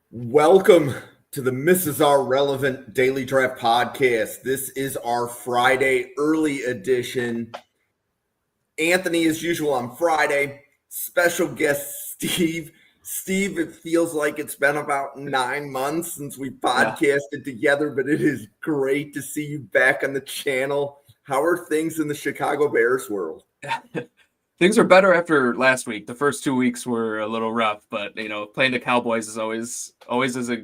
Welcome to the Mrs. Are Relevant Daily Draft Podcast. This is our Friday early edition. Anthony, as usual, on Friday. Special guest Steve. Steve, it feels like it's been about 9 months since we Yeah. podcasted together, but it is great to see you back on the channel. How are things in the Chicago Bears world? Things are better after last week. The first 2 weeks were a little rough, but playing the Cowboys is always as a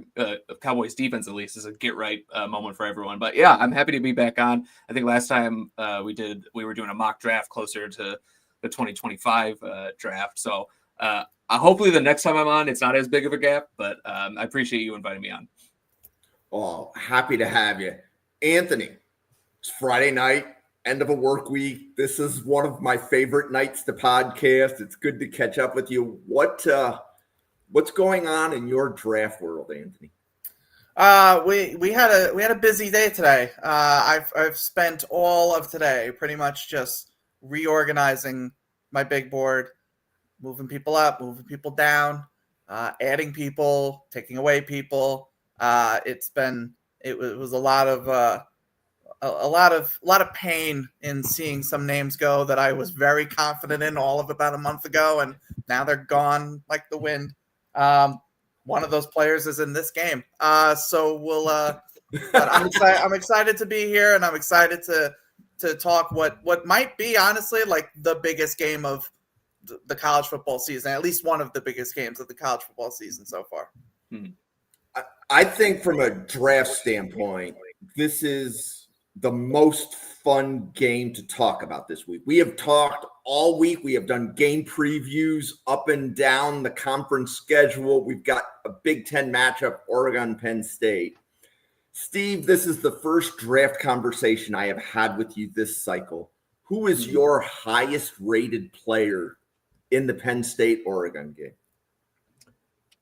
Cowboys defense at least is a get right moment for everyone. But yeah, I'm happy to be back on. I think last time we were doing a mock draft closer to the 2025 draft. So hopefully the next time I'm on, it's not as big of a gap. But I appreciate you inviting me on. Oh, happy to have you. Anthony, it's Friday night, end of a work week. This is one of my favorite nights to podcast. It's good to catch up with you. What's going on in your draft world, Anthony? We had a busy day today. I've spent all of today pretty much just reorganizing my big board, moving people up, moving people down, adding people, taking away people. It was a lot of pain in seeing some names go that I was very confident in all of about a month ago, and now they're gone like the wind. One of those players is in this game, so we'll. But I'm excited to be here, and I'm excited to talk what might be honestly like the biggest game of the college football season, at least one of the biggest games of the college football season so far. I think from a draft standpoint, this is the most fun game to talk about this week. We have talked all week. We have done game previews up and down the conference schedule. We've got a Big Ten matchup, Oregon-Penn State. Steve, this is the first draft conversation I have had with you this cycle. Who is your highest rated player in the Penn State-Oregon game?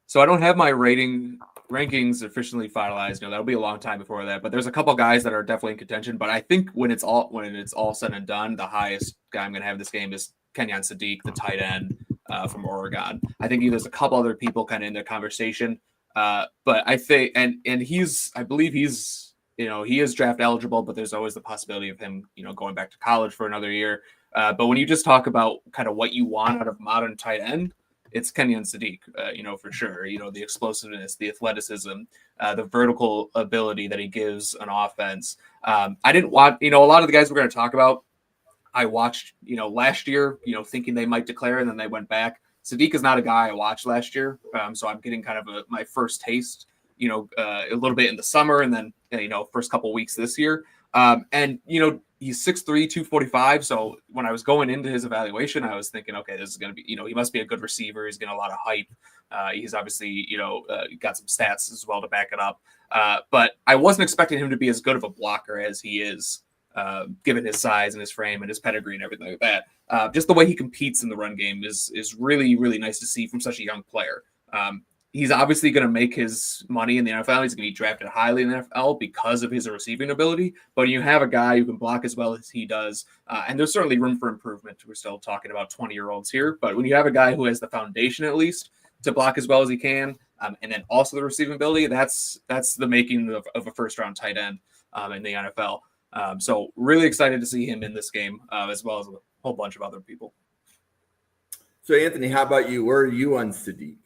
So I don't have my rankings officially finalized. That'll be a long time before that. But there's a couple guys that are definitely in contention. But I think when it's all said and done, the highest guy I'm going to have in this game is Kenyon Sadiq, the tight end from Oregon. I think there's a couple other people kind of in the conversation. But I think and I believe he's he is draft eligible, but there's always the possibility of him going back to college for another year. But when you just talk about kind of what you want out of modern tight end, it's Kenyon Sadiq, for sure. The explosiveness, the athleticism, the vertical ability that he gives an offense. I didn't want, a lot of the guys we're going to talk about, I watched, last year, thinking they might declare, and then they went back. Sadiq is not a guy I watched last year. So I'm getting kind of my first taste, a little bit in the summer and then, first couple weeks this year. He's 6'3", 245. So when I was going into his evaluation, I was thinking, okay, this is going to be, he must be a good receiver. He's getting a lot of hype. He's obviously, got some stats as well to back it up. But I wasn't expecting him to be as good of a blocker as he is, given his size and his frame and his pedigree and everything like that. Just the way he competes in the run game is really, really nice to see from such a young player. He's obviously going to make his money in the NFL. He's going to be drafted highly in the NFL because of his receiving ability. But you have a guy who can block as well as he does, and there's certainly room for improvement. We're still talking about 20-year-olds here. But when you have a guy who has the foundation, at least, to block as well as he can, and then also the receiving ability, that's the making of a first-round tight end in the NFL. So really excited to see him in this game, as well as a whole bunch of other people. So, Anthony, how about you? Where are you on Sadiq?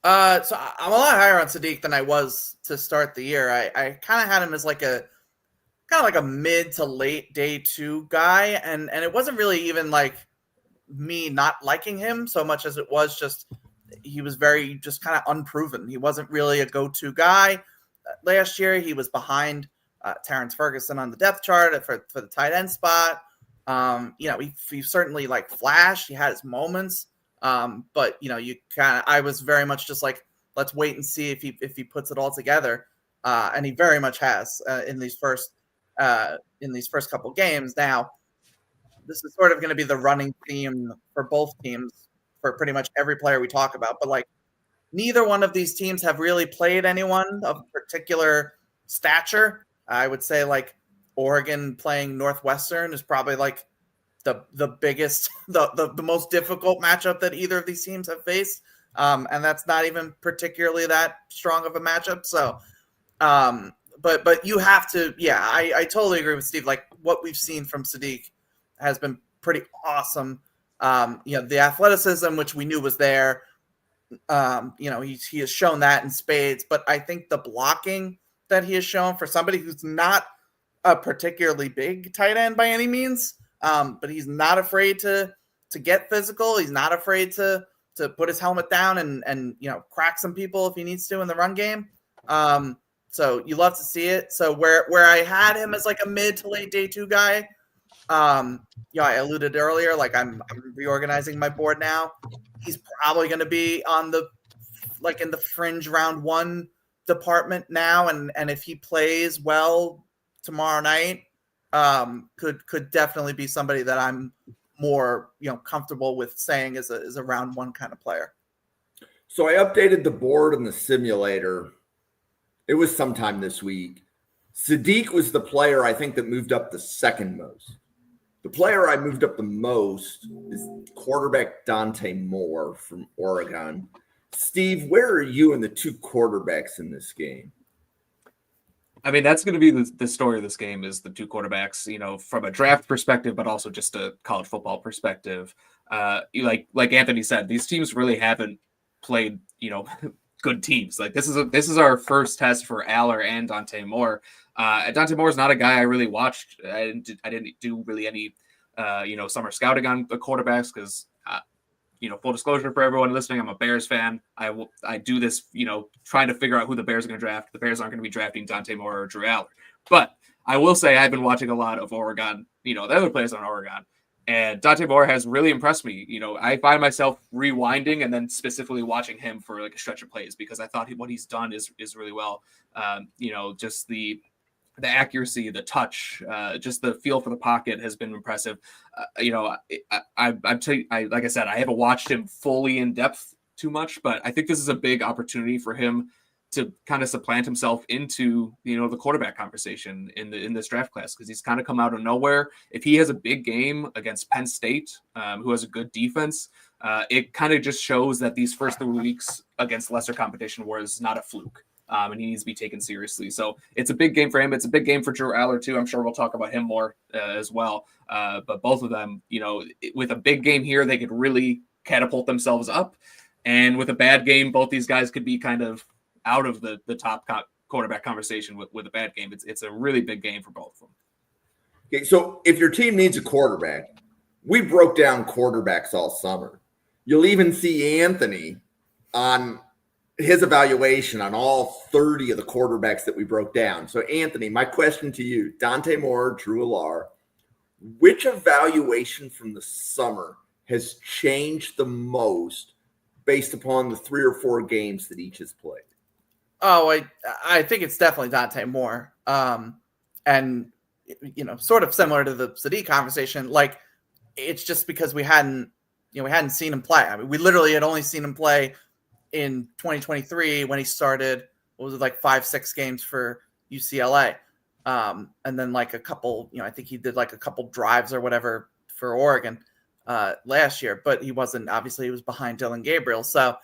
So I'm a lot higher on Sadiq than I was to start the year. I kind of had him as like a mid to late day 2 guy, and it wasn't really even like me not liking him so much as it was just he was very just kind of unproven. He wasn't really a go-to guy. Last year he was behind Terrence Ferguson on the depth chart for the tight end spot. He certainly like flashed. He had his moments. But I was very much just like, let's wait and see if he puts it all together. And he very much has in these first couple games. Now, this is sort of going to be the running theme for both teams for pretty much every player we talk about. But like, neither one of these teams have really played anyone of particular stature. I would say like Oregon playing Northwestern is probably like the biggest, the most difficult matchup that either of these teams have faced. and that's not even particularly that strong of a matchup. So, but you have to, I totally agree with Steve. Like what we've seen from Sadiq has been pretty awesome. The athleticism, which we knew was there, he has shown that in spades, but I think the blocking that he has shown for somebody who's not a particularly big tight end by any means, but he's not afraid to get physical. He's not afraid to put his helmet down and crack some people if he needs to in the run game. So you love to see it. So where I had him as like a mid to late day 2 guy, I alluded earlier, like I'm reorganizing my board now. He's probably going to be on in the fringe round 1 department now. And if he plays well tomorrow night, could definitely be somebody that I'm more, comfortable with saying is a round 1 kind of player. So I updated the board in the simulator. It was sometime this week. Sadiq was the player I think that moved up the second most. The player I moved up the most is quarterback Dante Moore from Oregon. Steve, where are you in the 2 quarterbacks in this game? I mean, that's going to be the story of this game is the 2 quarterbacks, from a draft perspective, but also just a college football perspective. Like Anthony said, these teams really haven't played, good teams. Like this is our first test for Aller and Dante Moore. Dante Moore is not a guy I really watched. I didn't do really any, summer scouting on the quarterbacks because, full disclosure for everyone listening, I'm a Bears fan. I do this, trying to figure out who the Bears are going to draft. The Bears aren't going to be drafting Dante Moore or Drew Aller. But I will say I've been watching a lot of Oregon, the other players on Oregon. And Dante Moore has really impressed me. I find myself rewinding and then specifically watching him for like a stretch of plays because I thought what he's done is really well. Just the accuracy, the touch, just the feel for the pocket has been impressive. Like I said, I haven't watched him fully in depth too much, but I think this is a big opportunity for him to kind of supplant himself into, the quarterback conversation in this draft class, because he's kind of come out of nowhere. If he has a big game against Penn State, who has a good defense, it kind of just shows that these first 3 weeks against lesser competition was not a fluke. And he needs to be taken seriously. So it's a big game for him. It's a big game for Drew Aller too. I'm sure we'll talk about him more as well. But both of them, with a big game here, they could really catapult themselves up. And with a bad game, both these guys could be kind of out of the top quarterback conversation with a bad game. It's a really big game for both of them. Okay, so if your team needs a quarterback, we broke down quarterbacks all summer. You'll even see Anthony on his evaluation on all 30 of the quarterbacks that we broke down. So Anthony, my question to you, Dante Moore, Drew Aller, which evaluation from the summer has changed the most based upon the 3 or 4 games that each has played? Oh, I think it's definitely Dante Moore. And, sort of similar to the Sadiq conversation, like it's just because we hadn't seen him play. I mean, we literally had only seen him play in 2023 when he started, 5-6 games for UCLA. And then like a couple, I think he did like a couple drives or whatever for Oregon last year, but he was behind Dylan Gabriel. So,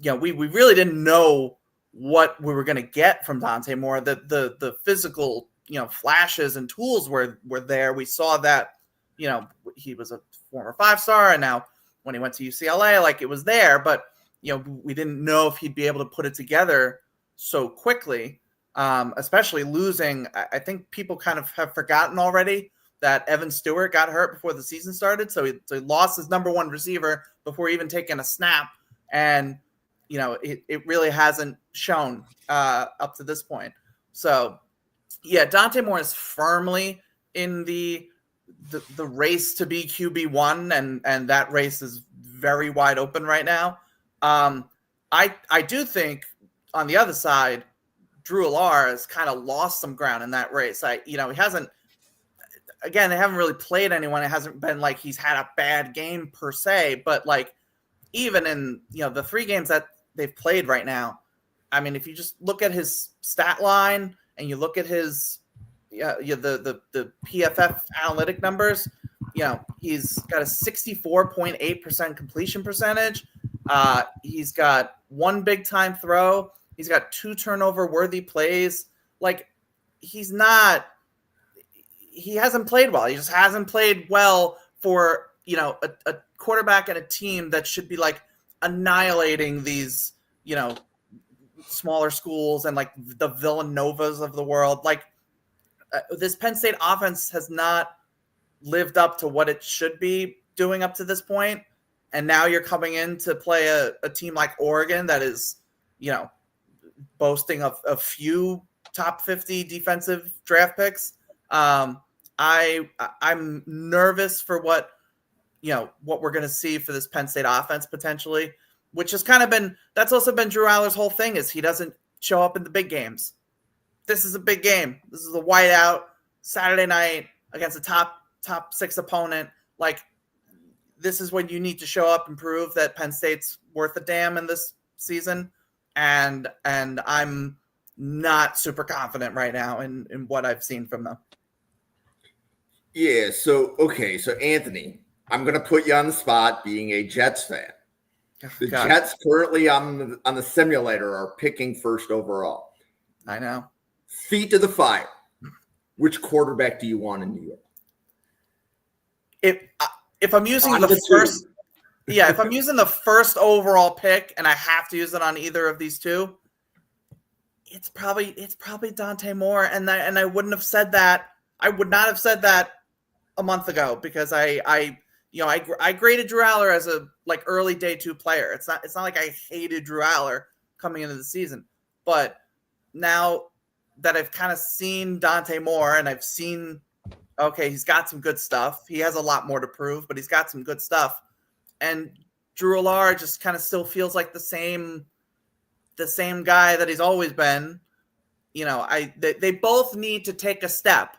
we really didn't know what we were going to get from Dante Moore. The physical, flashes and tools were there. We saw that, he was a former 5-star, and now when he went to UCLA, like it was there, but we didn't know if he'd be able to put it together so quickly, especially losing. I think people kind of have forgotten already that Evan Stewart got hurt before the season started. So he lost his number 1 receiver before even taking a snap. And, it really hasn't shown up to this point. So, yeah, Dante Moore is firmly in the race to be QB1, and that race is very wide open right now. I do think on the other side, Drew Aller has kind of lost some ground in that race. He hasn't, again, they haven't really played anyone. It hasn't been like he's had a bad game per se, but like even in, the 3 games that they've played right now, I mean, if you just look at his stat line and you look at his, the PFF analytic numbers, he's got a 64.8% completion percentage, He's got one big time throw. He's got 2 turnover worthy plays. Like, he hasn't played well. He just hasn't played well for, a quarterback and a team that should be like annihilating these, smaller schools and like the Villanovas of the world. Like, this Penn State offense has not lived up to what it should be doing up to this point. And now you're coming in to play a team like Oregon that is, boasting of a few top 50 defensive draft picks. I'm nervous for what we're going to see for this Penn State offense potentially, which has that's also been Drew Allar's whole thing, is he doesn't show up in the big games. This is a big game. This is a whiteout Saturday night against a top 6 opponent. Like, this is when you need to show up and prove that Penn State's worth a damn in this season. And I'm not super confident right now in what I've seen from them. Yeah. So Anthony, I'm going to put you on the spot being a Jets fan. The Jets currently on the simulator are picking first overall. I know. Feet to the fire. Which quarterback do you want in New York? If I'm using if I'm using the first overall pick and I have to use it on either of these two, it's probably Dante Moore, and I wouldn't have said that. I would not have said that a month ago, because I graded Drew Allar as a early day 2 player. It's not like I hated Drew Allar coming into the season, but now that I've kind of seen Dante Moore and I've seen, okay, he's got some good stuff. He has a lot more to prove, but he's got some good stuff. And Drew Allar just kind of still feels like the same guy that he's always been. They both need to take a step,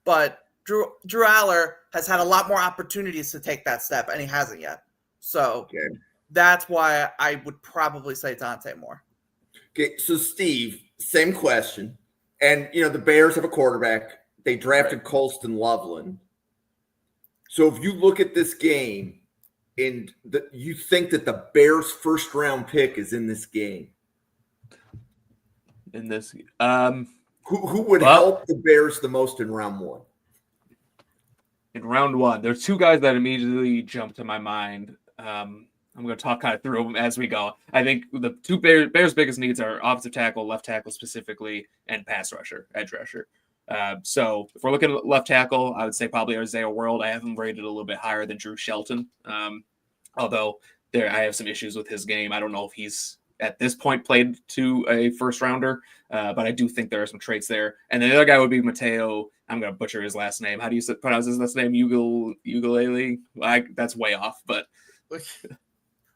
but Drew Allar has had a lot more opportunities to take that step, and he hasn't yet. So that's why I would probably say Dante Moore. Okay, so Steve, same question. And, the Bears have a quarterback. They drafted Colston Loveland. So if you look at this game and you think that the Bears' first-round pick is in this game, who would help the Bears the most in round 1? In round 1, there's 2 guys that immediately jump to my mind. I'm going to talk kind of through them as we go. I think the 2 Bears' biggest needs are offensive tackle, left tackle specifically, and pass rusher, edge rusher. So if we're looking at left tackle, I would say probably Isaiah World. I have him rated a little bit higher than Drew Shelton. Although I have some issues with his game. I don't know if he's at this point played to a first rounder, but I do think there are some traits there. And the other guy would be Mateo. I'm going to butcher his last name. How do you pronounce his last name? Ugalele? That's way off, but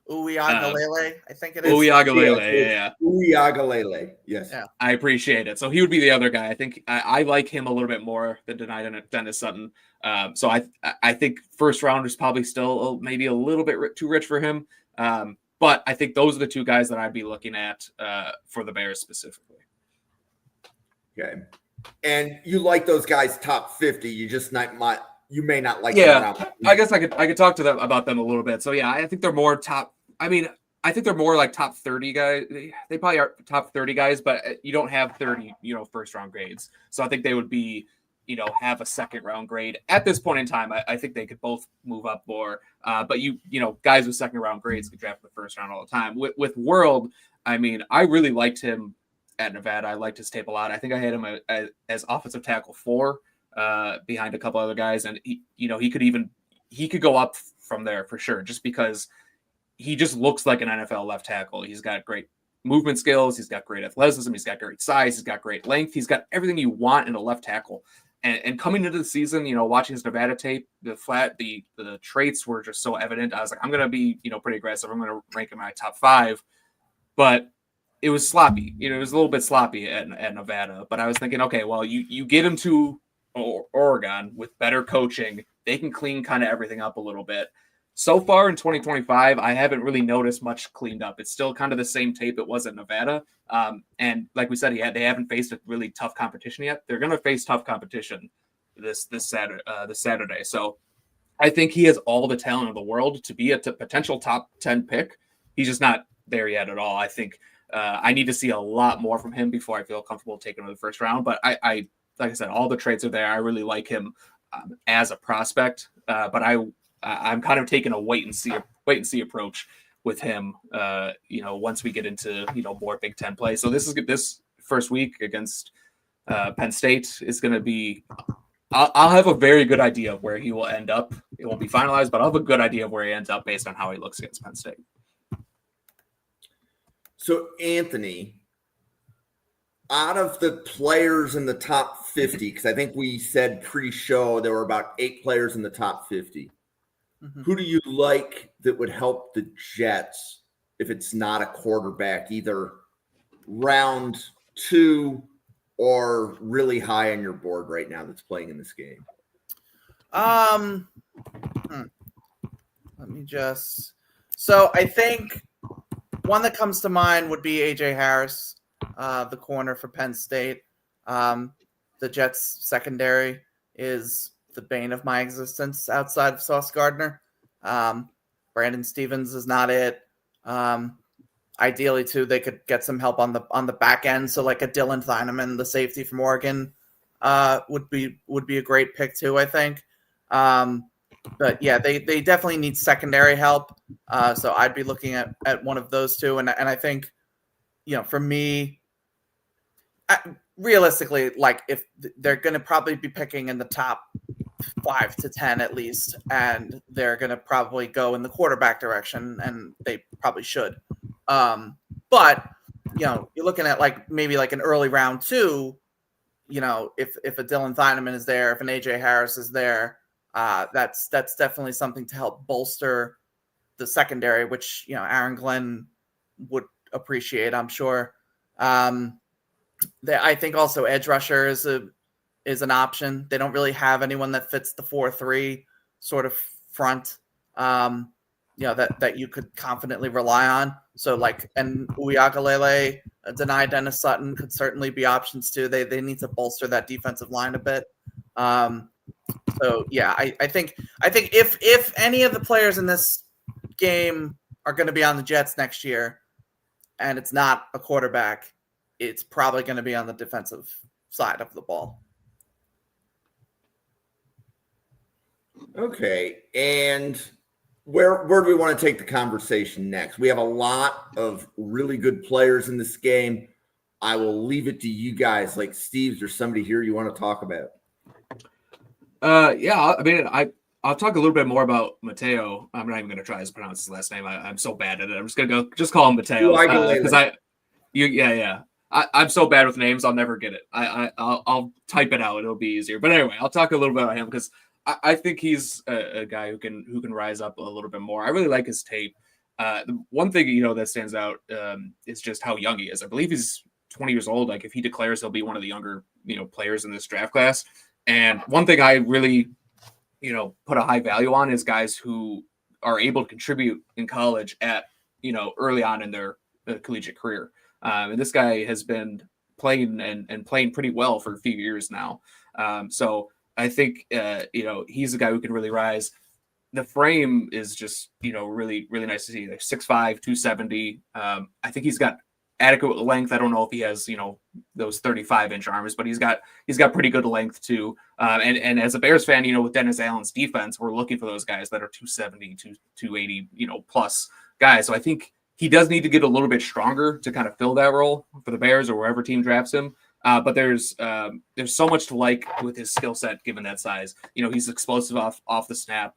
Uiagalele, I think it is. Uiagalele, yeah. Uiagalele, yes. Yeah. I appreciate it. So he would be the other guy. I think I like him a little bit more than Dennis Sutton. So I think first round is probably still maybe a little bit too rich for him. But I think those are the 2 guys that I'd be looking at for the Bears specifically. Okay. And you like those guys top 50. You just you may not like them. Yeah, I guess I could talk to them about them a little bit. So yeah, I think they're more top. I think they're more like top 30 guys. They probably are top 30 guys, but you don't have 30, first round grades. So I think they would be, have a second round grade at this point in time. I think they could both move up more. But guys with second round grades get drafted in the first round all the time. With World, I really liked him at Nevada. I liked his tape a lot. I think I had him as offensive tackle 4 behind a couple other guys. And he could go up from there for sure, just because he just looks like an NFL left tackle. He's got great movement skills. He's got great athleticism. He's got great size. He's got great length. He's got everything you want in a left tackle. And coming into the season, watching his Nevada tape, the traits were just so evident. I was like, I'm going to be, pretty aggressive. I'm going to rank in my top 5, but it was sloppy. It was a little bit sloppy at Nevada, but I was thinking, okay, well, you get him to Oregon with better coaching. They can clean kind of everything up a little bit. So far in 2025, I haven't really noticed much cleaned up. It's still kind of the same tape it was at Nevada. And like we said, they haven't faced a really tough competition yet. They're going to face tough competition this Saturday. So I think he has all the talent in the world to be a potential top 10 pick. he's just not there yet at all. I think I need to see a lot more from him before I feel comfortable taking him in the first round. But I like I said, all the traits are there. I really like him as a prospect, but I'm kind of taking a wait and see approach with him. Once we get into more Big Ten play. So this first week against Penn State is going to be. I'll have a very good idea of where he will end up. It won't be finalized, but I'll have a good idea of where he ends up based on how he looks against Penn State. So, Anthony, out of the players in the top 50, because I think we said pre-show there were about 8 players in the top 50, who do you like that would help the Jets if it's not a quarterback, either round 2 or really high on your board right now that's playing in this game? Let me just. So I think one that comes to mind would be AJ Harris, the corner for Penn State. The Jets secondary is the bane of my existence outside of Sauce Gardner. Brandon Stevens is not it. Ideally, too, they could get some help on the back end. So like a Dylan Theineman, the safety from Oregon, would be a great pick too, I think. But yeah, they definitely need secondary help. So I'd be looking at one of those two. And I think, for me, realistically, like if they're going to probably be picking in the top 5 to 10 at least, and they're going to probably go in the quarterback direction, and they probably should. But you're looking at maybe an early round 2. If a Dylan Theineman is there, if an AJ Harris is there, that's definitely something to help bolster the secondary, which Aaron Glenn would appreciate, I'm sure. I think also edge rusher is an option. They don't really have anyone that fits the 4-3 sort of front, that you could confidently rely on. So and Uyagalele, Denai Dennis Sutton could certainly be options too. They need to bolster that defensive line a bit. So yeah, I think if any of the players in this game are going to be on the Jets next year, and it's not a quarterback, it's probably going to be on the defensive side of the ball. Okay, and where do we want to take the conversation next? We have a lot of really good players in this game. I will leave it to you guys. Like Steve, there's somebody here you want to talk about? Yeah, I mean, I'll talk a little bit more about Mateo. I'm not even going to try to pronounce his last name. I'm so bad at it. I'm just going to just call him Mateo because I'm so bad with names. I'll never get it. I'll type it out. It'll be easier. But anyway, I'll talk a little bit about him because I think he's a guy who can rise up a little bit more. I really like his tape. The one thing that stands out is just how young he is. I believe he's 20 years old. Like if he declares, he'll be one of the younger players in this draft class. And one thing I really put a high value on is guys who are able to contribute in college at early on in their collegiate career. And this guy has been playing and playing pretty well for a few years now. So I think, he's a guy who can really rise. The frame is just, really, really nice to see. Like 6'5", 270. I think he's got adequate length. I don't know if he has, those 35-inch arms, but he's got pretty good length too. And as a Bears fan, with Dennis Allen's defense, we're looking for those guys that are 270, 280, plus guys. So I think he does need to get a little bit stronger to kind of fill that role for the Bears or wherever team drafts him. But there's so much to like with his skill set given that size. He's explosive off the snap.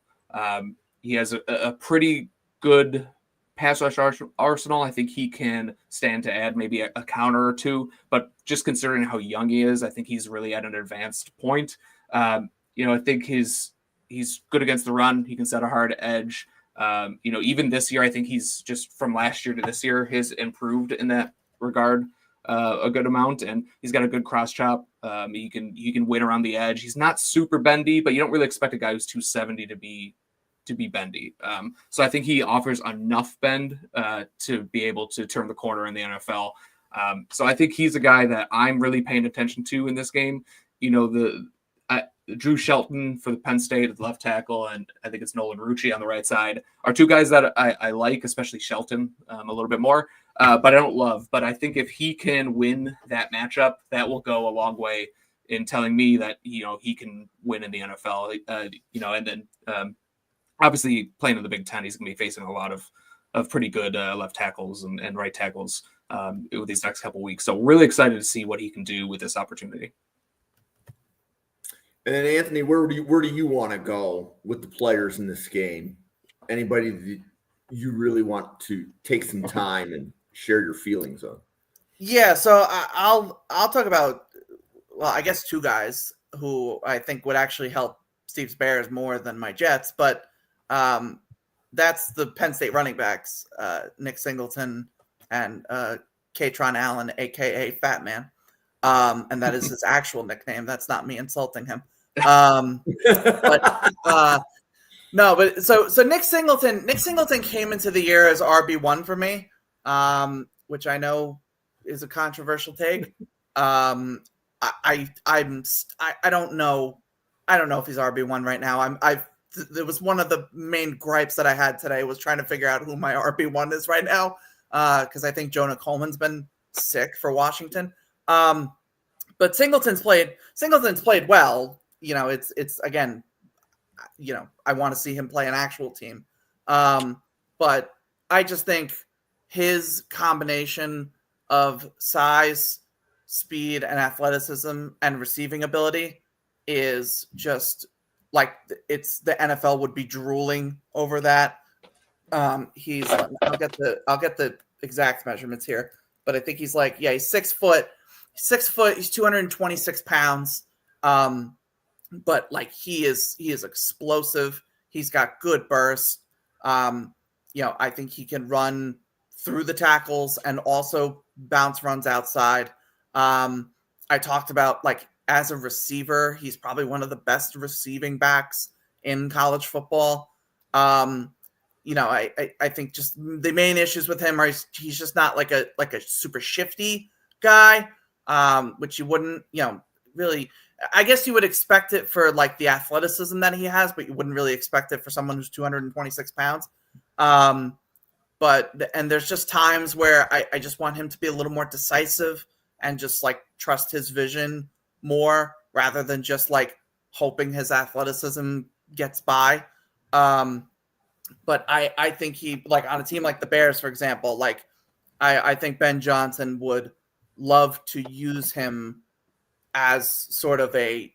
He has a pretty good pass rush arsenal. I think he can stand to add maybe a counter or two. But just considering how young he is, I think he's really at an advanced point. I think he's good against the run. He can set a hard edge. Even this year, I think he's just from last year to this year has improved in that regard a good amount, and he's got a good cross chop. He can wait around the edge. He's not super bendy, but you don't really expect a guy who's 270 to be bendy. So I think he offers enough bend to be able to turn the corner in the NFL. So I think he's a guy that I'm really paying attention to in this game. Drew Shelton for the Penn State at the left tackle, and I think it's Nolan Rucci on the right side are two guys that I like, especially Shelton a little bit more, but I don't love. But I think if he can win that matchup, that will go a long way in telling me that he can win in the NFL. And then obviously playing in the Big Ten, he's going to be facing a lot of pretty good left tackles and right tackles with these next couple weeks. So really excited to see what he can do with this opportunity. And then Anthony, where do you want to go with the players in this game? Anybody that you really want to take some time and share your feelings on? Yeah, so I'll talk about, well, I guess two guys who I think would actually help Steve's Bears more than my Jets, but that's the Penn State running backs, Nick Singleton and Katron Allen, aka Fat Man, and that is his actual nickname. That's not me insulting him. So Nick Singleton came into the year as RB1 for me, which I know is a controversial take. I don't know if he's RB1 right now. It was one of the main gripes that I had today was trying to figure out who my RB1 is right now, because I think Jonah Coleman's been sick for Washington. But Singleton's played well. It's again, I want to see him play an actual team. But I just think his combination of size, speed, and athleticism and receiving ability is just like the NFL would be drooling over that. I'll get the exact measurements here, but I think he's 6 foot, he's 226 pounds. But he is explosive. He's got good burst. I think he can run through the tackles and also bounce runs outside. I talked about as a receiver, he's probably one of the best receiving backs in college football. I think just the main issues with him are he's just not like a super shifty guy, which you wouldn't, really. I guess you would expect it for the athleticism that he has, but you wouldn't really expect it for someone who's 226 pounds. But there's just times where I just want him to be a little more decisive and just trust his vision more rather than just hoping his athleticism gets by. But I think he on a team like the Bears, for example, I think Ben Johnson would love to use him as sort of a,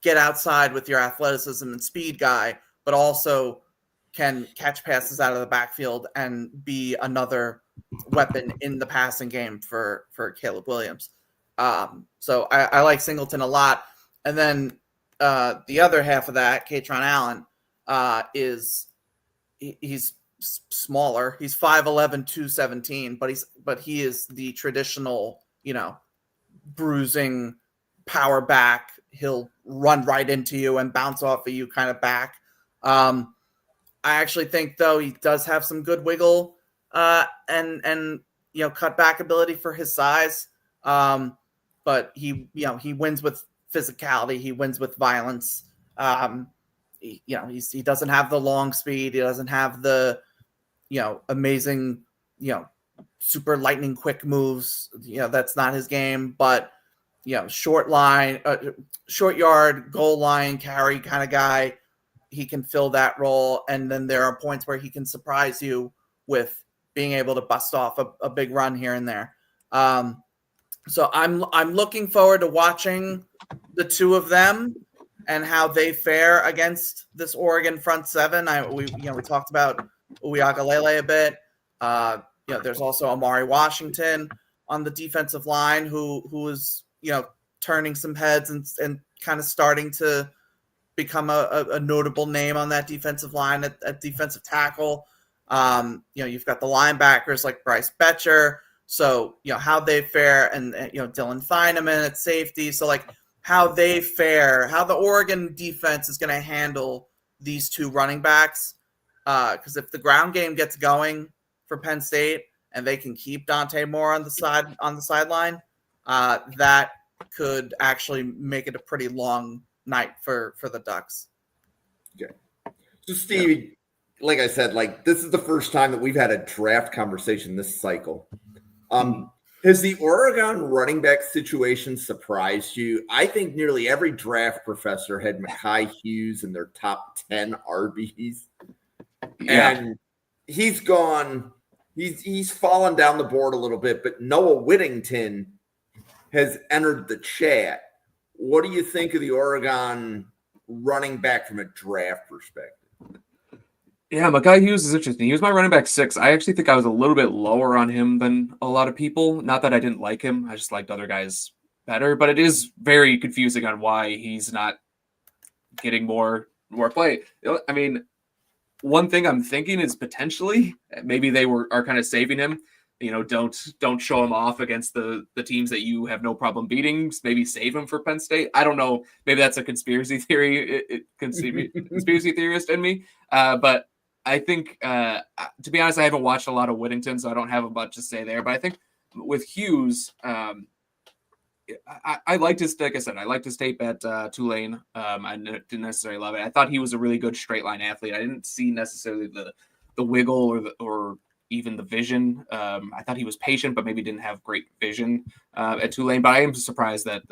get outside with your athleticism and speed guy, but also can catch passes out of the backfield and be another weapon in the passing game for Caleb Williams. So I like Singleton a lot. And then the other half of that, Katron Allen, he's smaller. He's 5'11", 217, but he is the traditional, bruising power back. He'll run right into you and bounce off of you kind of back. I actually think though he does have some good wiggle and cut back ability for his size. But he wins with physicality. He wins with violence. He doesn't have the long speed. He doesn't have the amazing super lightning quick moves. That's not his game. But short yard, goal line carry kind of guy. He can fill that role. And then there are points where he can surprise you with being able to bust off a big run here and there. So I'm looking forward to watching the two of them and how they fare against this Oregon front seven. We talked about Uiagalelei a bit. There's also Amari Washington on the defensive line who is turning some heads and kind of starting to become a notable name on that defensive line at defensive tackle. You've got the linebackers like Bryce Betcher. So, how they fare and Dylan Feineman at safety. So how they fare, how the Oregon defense is going to handle these two running backs. Because if the ground game gets going for Penn State and they can keep Dante Moore on the sideline, that could actually make it a pretty long night for the Ducks. Okay. So Steve, like I said, like this is the first time that we've had a draft conversation this cycle. Has the Oregon running back situation surprised you? I think nearly every draft professor had Mekhi Hughes in their top 10 RBs. Yeah. And he's gone, he's fallen down the board a little bit, but Noah Whittington has entered the chat. What do you think of the Oregon running back from a draft perspective? Yeah, Mekhi Hughes is interesting. He was my running back 6. I actually think I was a little bit lower on him than a lot of people. Not that I didn't like him. I just liked other guys better. But it is very confusing on why he's not getting more play. I mean, one thing I'm thinking is potentially maybe they are kind of saving him. You know, don't show him off against the teams that you have no problem beating. Maybe save him for Penn State. I don't know. Maybe that's a conspiracy theory. Conspiracy theorist in me. But I think, to be honest, I haven't watched a lot of Whittington, so I don't have much to say there. But I think with Hughes, I liked his, like I said, I liked his tape at Tulane. I didn't necessarily love it. I thought he was a really good straight line athlete. I didn't see necessarily the wiggle or even the vision. I thought he was patient, but maybe didn't have great vision at Tulane. But I am surprised that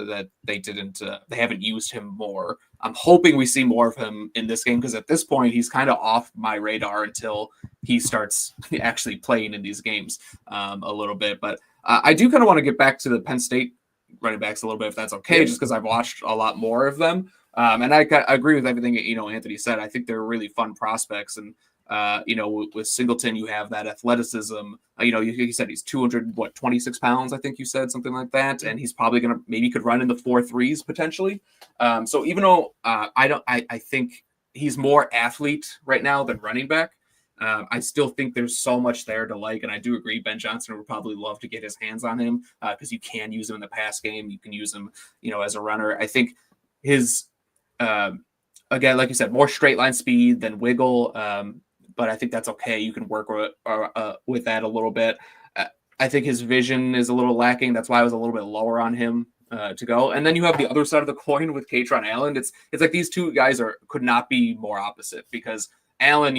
they didn't. They haven't used him more. I'm hoping we see more of him in this game because at this point he's kind of off my radar until he starts actually playing in these games a little bit. But I do kind of want to get back to the Penn State running backs a little bit, if that's okay, just because I've watched a lot more of them. And I agree with everything Anthony said. I think they're really fun prospects, and with Singleton, you have that athleticism. You said he's 26 pounds. I think you said something like that, and he's probably maybe could run in the 4.3s potentially. So even though I think he's more athlete right now than running back. I still think there's so much there to like, and I do agree Ben Johnson would probably love to get his hands on him because you can use him in the pass game. You can use him, as a runner. I think his, again, like you said, more straight line speed than wiggle, but I think that's okay. You can work with that a little bit. I think his vision is a little lacking. That's why I was a little bit lower on him to go. And then you have the other side of the coin with Katron Allen. It's like these two guys could not be more opposite because Allen,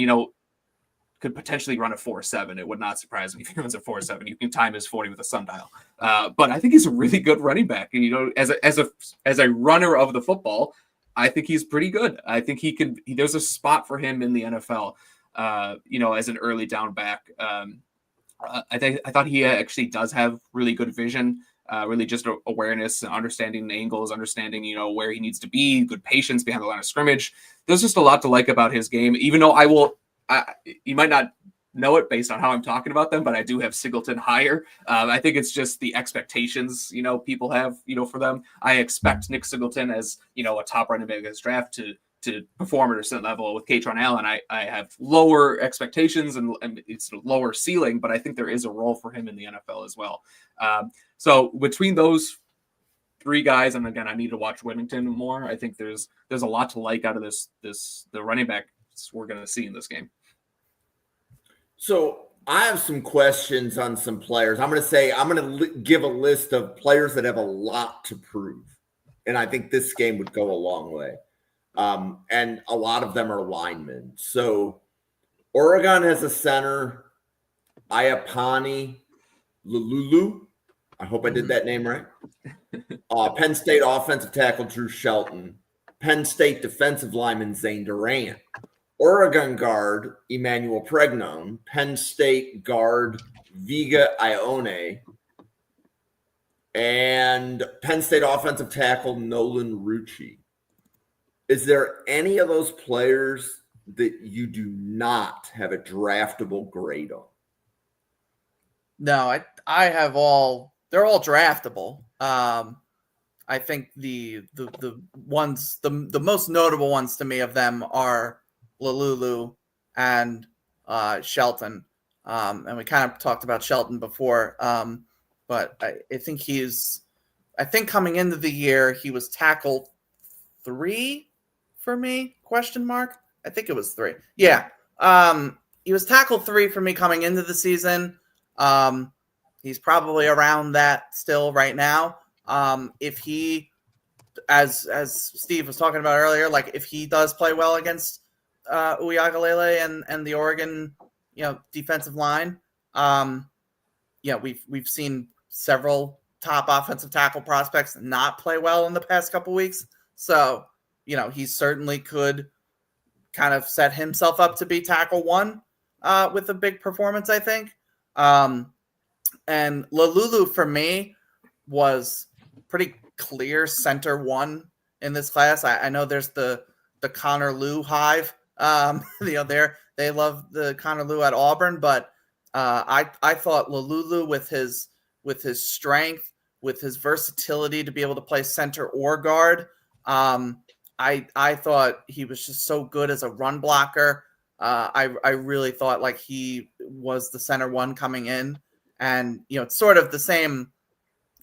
could potentially run a 4.7. It would not surprise me if he runs a 4.7. You can time his 40 with a sundial. But I think he's a really good running back. And, as a runner of the football, I think he's pretty good. I think there's a spot for him in the NFL, as an early down back. I thought he actually does have really good vision, really just awareness, understanding angles, understanding, where he needs to be, good patience behind the line of scrimmage. There's just a lot to like about his game, even though you might not know it based on how I'm talking about them, but I do have Singleton higher. I think it's just the expectations, people have, for them. I expect Nick Singleton as, a top running back in this draft to perform at a certain level. With Katron Allen, I have lower expectations and it's a lower ceiling, but I think there is a role for him in the NFL as well. So between those three guys, and again, I need to watch Whittington more. I think there's a lot to like out of the running back we're going to see in this game. So I have some questions on some players. I'm going to give a list of players that have a lot to prove. And I think this game would go a long way. And a lot of them are linemen. So Oregon has a center, Iapani Lululu. I hope I did that name right. Penn State offensive tackle Drew Shelton. Penn State defensive lineman Zane Durant. Oregon guard Emmanuel Pregnon, Penn State guard Viga Ione, and Penn State offensive tackle Nolan Rucci. Is there any of those players that you do not have a draftable grade on? No, I have all. They're all draftable. I think the ones the most notable ones to me of them are Lalulu and Shelton. And we kind of talked about Shelton before. But I think coming into the year, he was tackle 3 for me, question mark. I think it was 3. Yeah. He was tackle 3 for me coming into the season. He's probably around that still right now. If he as Steve was talking about earlier, like if he does play well against Uiagalelei and the Oregon, defensive line, we've seen several top offensive tackle prospects not play well in the past couple weeks. So, he certainly could kind of set himself up to be tackle one with a big performance, I think. And Lalulu for me was pretty clear center one in this class. I know there's the Connor Liu hive. They love the Connor Liu at Auburn, but I thought Lalulu with his strength, with his versatility to be able to play center or guard, I thought he was just so good as a run blocker. I really thought like he was the center one coming in, and it's sort of the same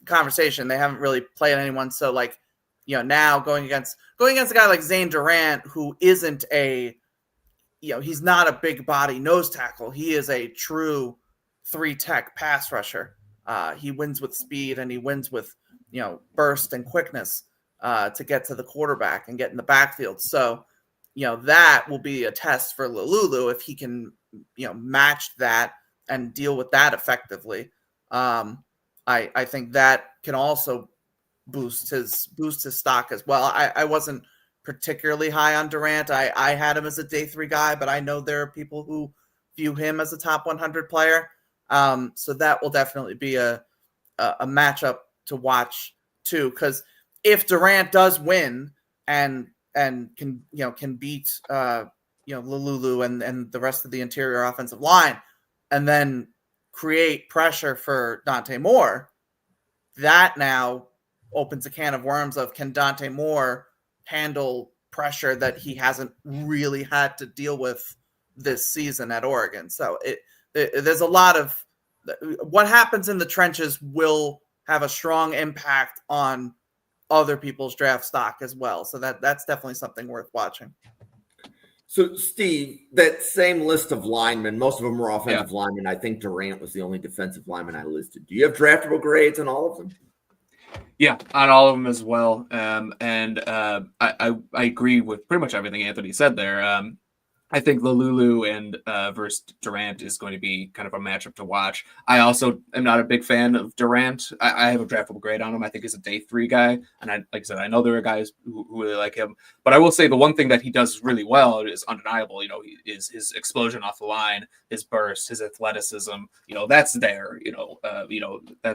conversation. They haven't really played anyone, so like now going against a guy like Zane Durant, who isn't he's not a big body nose tackle. He is a true 3-tech pass rusher. He wins with speed and he wins with burst and quickness to get to the quarterback and get in the backfield. So that will be a test for Lalulu if he can match that and deal with that effectively. I think that can also boost his stock as well. I wasn't particularly high on Durant. I had him as a day 3 guy, but I know there are people who view him as a top 100 player. So that will definitely be a matchup to watch too, because if Durant does win and can beat Lalulu and the rest of the interior offensive line, and then create pressure for Dante Moore, that now opens a can of worms of, can Dante Moore handle pressure that he hasn't really had to deal with this season at Oregon? So there's a lot of what happens in the trenches will have a strong impact on other people's draft stock as well. So that's definitely something worth watching. So, Steve, that same list of linemen, most of them were offensive linemen. I think Durant was the only defensive lineman I listed. Do you have draftable grades on all of them? Yeah, on all of them as well. I agree with pretty much everything Anthony said there. I think Lalulu and versus Durant is going to be kind of a matchup to watch. I also am not a big fan of Durant. I have a draftable grade on him. I think he's a day 3 guy. And like I said, I know there are guys who really like him. But I will say the one thing that he does really well is undeniable, is his explosion off the line, his burst, his athleticism. That's there.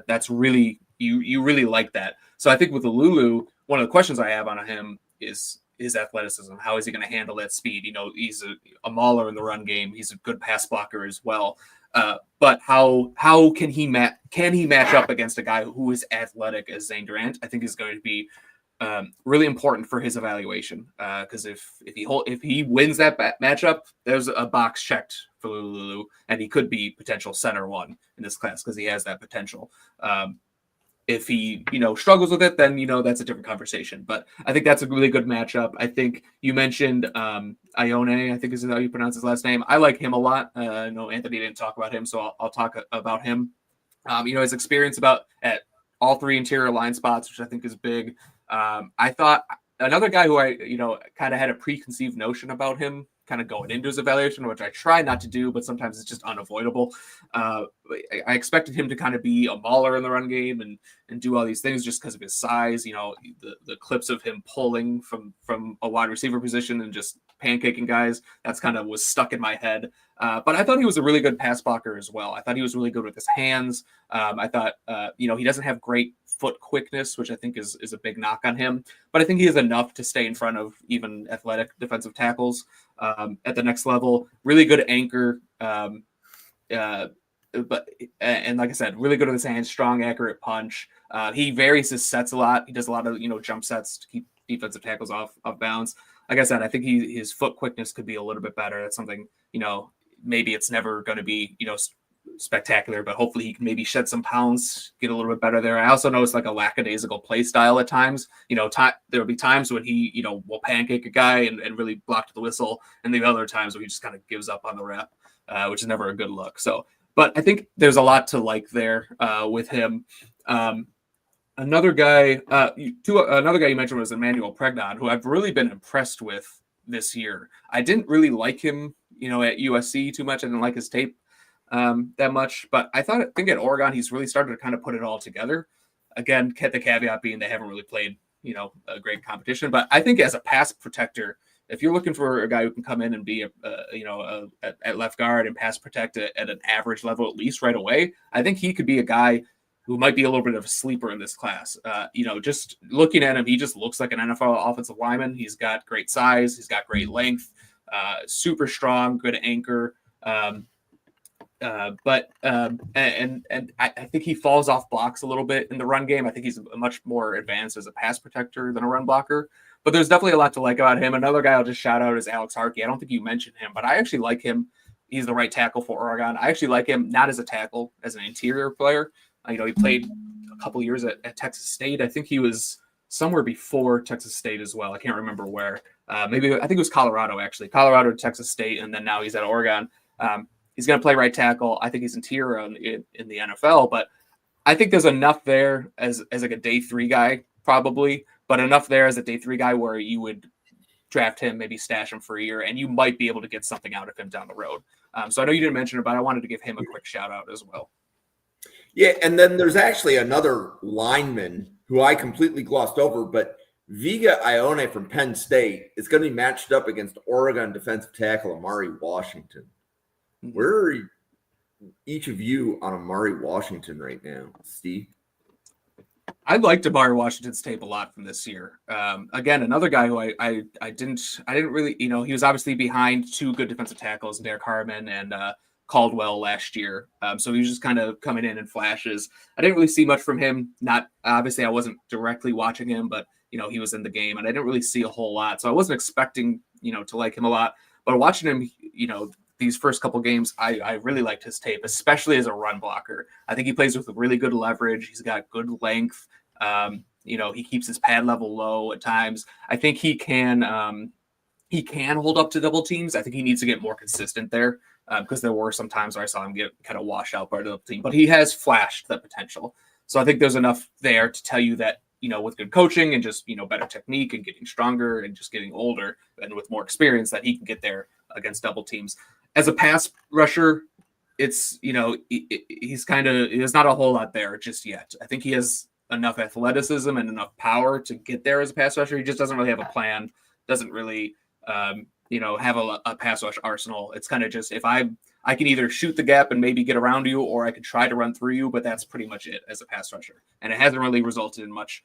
That's really, you really like that. So I think with Lalulu, one of the questions I have on him is his athleticism. How is he going to handle that speed? He's a mauler in the run game. He's a good pass blocker as well. But how can he match up against a guy who is athletic as Zane Durant? I think is going to be really important for his evaluation. Because if he wins that matchup, there's a box checked for Lulu, and he could be potential center one in this class because he has that potential. If he, struggles with it, then, that's a different conversation. But I think that's a really good matchup. I think you mentioned Ione, I think is how you pronounce his last name. I like him a lot. I know Anthony didn't talk about him, so I'll talk about him. His experience at all 3 interior line spots, which I think is big. I thought another guy who I, kind of had a preconceived notion about him kind of going into his evaluation, which I try not to do, but sometimes it's just unavoidable. I expected him to kind of be a mauler in the run game and do all these things just because of his size. The clips of him pulling from a wide receiver position and just pancaking guys, that's kind of was stuck in my head. But I thought he was a really good pass blocker as well. I thought he was really good with his hands. I thought, he doesn't have great foot quickness, which I think is a big knock on him. But I think he is enough to stay in front of even athletic defensive tackles at the next level. Really good anchor. But like I said, really good with his hands, strong, accurate punch. He varies his sets a lot. He does a lot of, jump sets to keep defensive tackles off bounds. Like I said, I think his foot quickness could be a little bit better. That's something, maybe it's never going to be, spectacular, but hopefully he can maybe shed some pounds, get a little bit better there. I also noticed like a lackadaisical play style at times. There will be times when he, will pancake a guy and really block to the whistle, and the other times where he just kind of gives up on the rep, which is never a good look. So, but I think there's a lot to like there with him. Another guy you mentioned was Emmanuel Pregnon, who I've really been impressed with this year. I didn't really like him, at USC too much. I didn't like his tape that much, but I think at Oregon he's really started to kind of put it all together. Again, the caveat being they haven't really played, a great competition. But I think as a pass protector, if you're looking for a guy who can come in and be at left guard and pass protect at an average level at least right away, I think he could be a guy who might be a little bit of a sleeper in this class. Just looking at him, he just looks like an NFL offensive lineman. He's got great size. He's got great length, super strong, good anchor. And I think he falls off blocks a little bit in the run game. I think he's much more advanced as a pass protector than a run blocker. But there's definitely a lot to like about him. Another guy I'll just shout out is Alex Harkey. I don't think you mentioned him, but I actually like him. He's the right tackle for Oregon. I actually like him not as a tackle, as an interior player. He played a couple years at Texas State. I think he was somewhere before Texas State as well. I can't remember where. I think it was Colorado, actually. Colorado to Texas State, and then now he's at Oregon. He's going to play right tackle. I think he's interior in the NFL, but I think there's enough there as like a day 3 guy, probably, but enough there as a day 3 guy where you would draft him, maybe stash him for a year, and you might be able to get something out of him down the road. So I know you didn't mention it, but I wanted to give him a quick shout out as well. Yeah, and then there's actually another lineman who I completely glossed over, but Viga Ione from Penn State is going to be matched up against Oregon defensive tackle Amari Washington. Where are each of you on Amari Washington right now, Steve? I liked Amari Washington's tape a lot from this year. Again, another guy who I didn't really, he was obviously behind 2 good defensive tackles, Derek Harmon and Caldwell last year. So he was just kind of coming in flashes. I didn't really see much from him. Not obviously I wasn't directly watching him, but he was in the game and I didn't really see a whole lot. So I wasn't expecting, to like him a lot, but watching him, these first couple games, I really liked his tape, especially as a run blocker. I think he plays with really good leverage. He's got good length. He keeps his pad level low at times. I think he can hold up to double teams. I think he needs to get more consistent there. Because there were some times where I saw him get kind of washed out by the team, but he has flashed the potential. So I think there's enough there to tell you that, with good coaching and just, better technique and getting stronger and just getting older and with more experience that he can get there against double teams. As a pass rusher, it's, there's not a whole lot there just yet. I think he has enough athleticism and enough power to get there as a pass rusher. He just doesn't really have a plan, doesn't really, have a pass rush arsenal. It's kind of just if I can either shoot the gap and maybe get around you, or I could try to run through you, but that's pretty much it as a pass rusher. And it hasn't really resulted in much,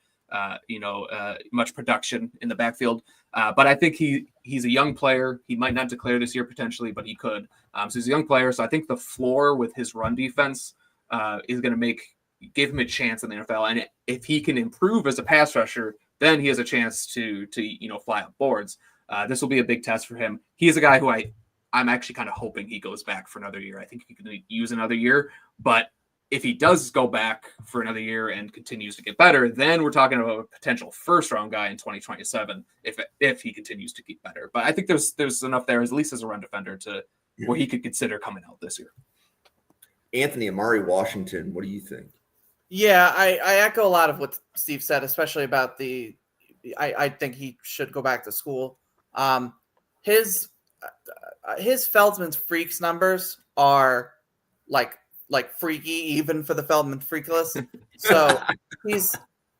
much production in the backfield. But I think he's a young player. He might not declare this year potentially, but he could. So he's a young player. So I think the floor with his run defense is going to give him a chance in the NFL. And if he can improve as a pass rusher, then he has a chance to fly up boards. This will be a big test for him. He is a guy who I'm actually kind of hoping he goes back for another year. I think he can use another year, but if he does go back for another year and continues to get better, then we're talking about a potential first-round guy in 2027 if he continues to get better. But I think there's enough there, at least as a run defender, to where he could consider coming out this year. Anthony, Amari Washington, what do you think? Yeah, I echo a lot of what Steve said, especially about I think he should go back to school. His Feldman's freaks numbers are like freaky even for the Feldman freak list. So he's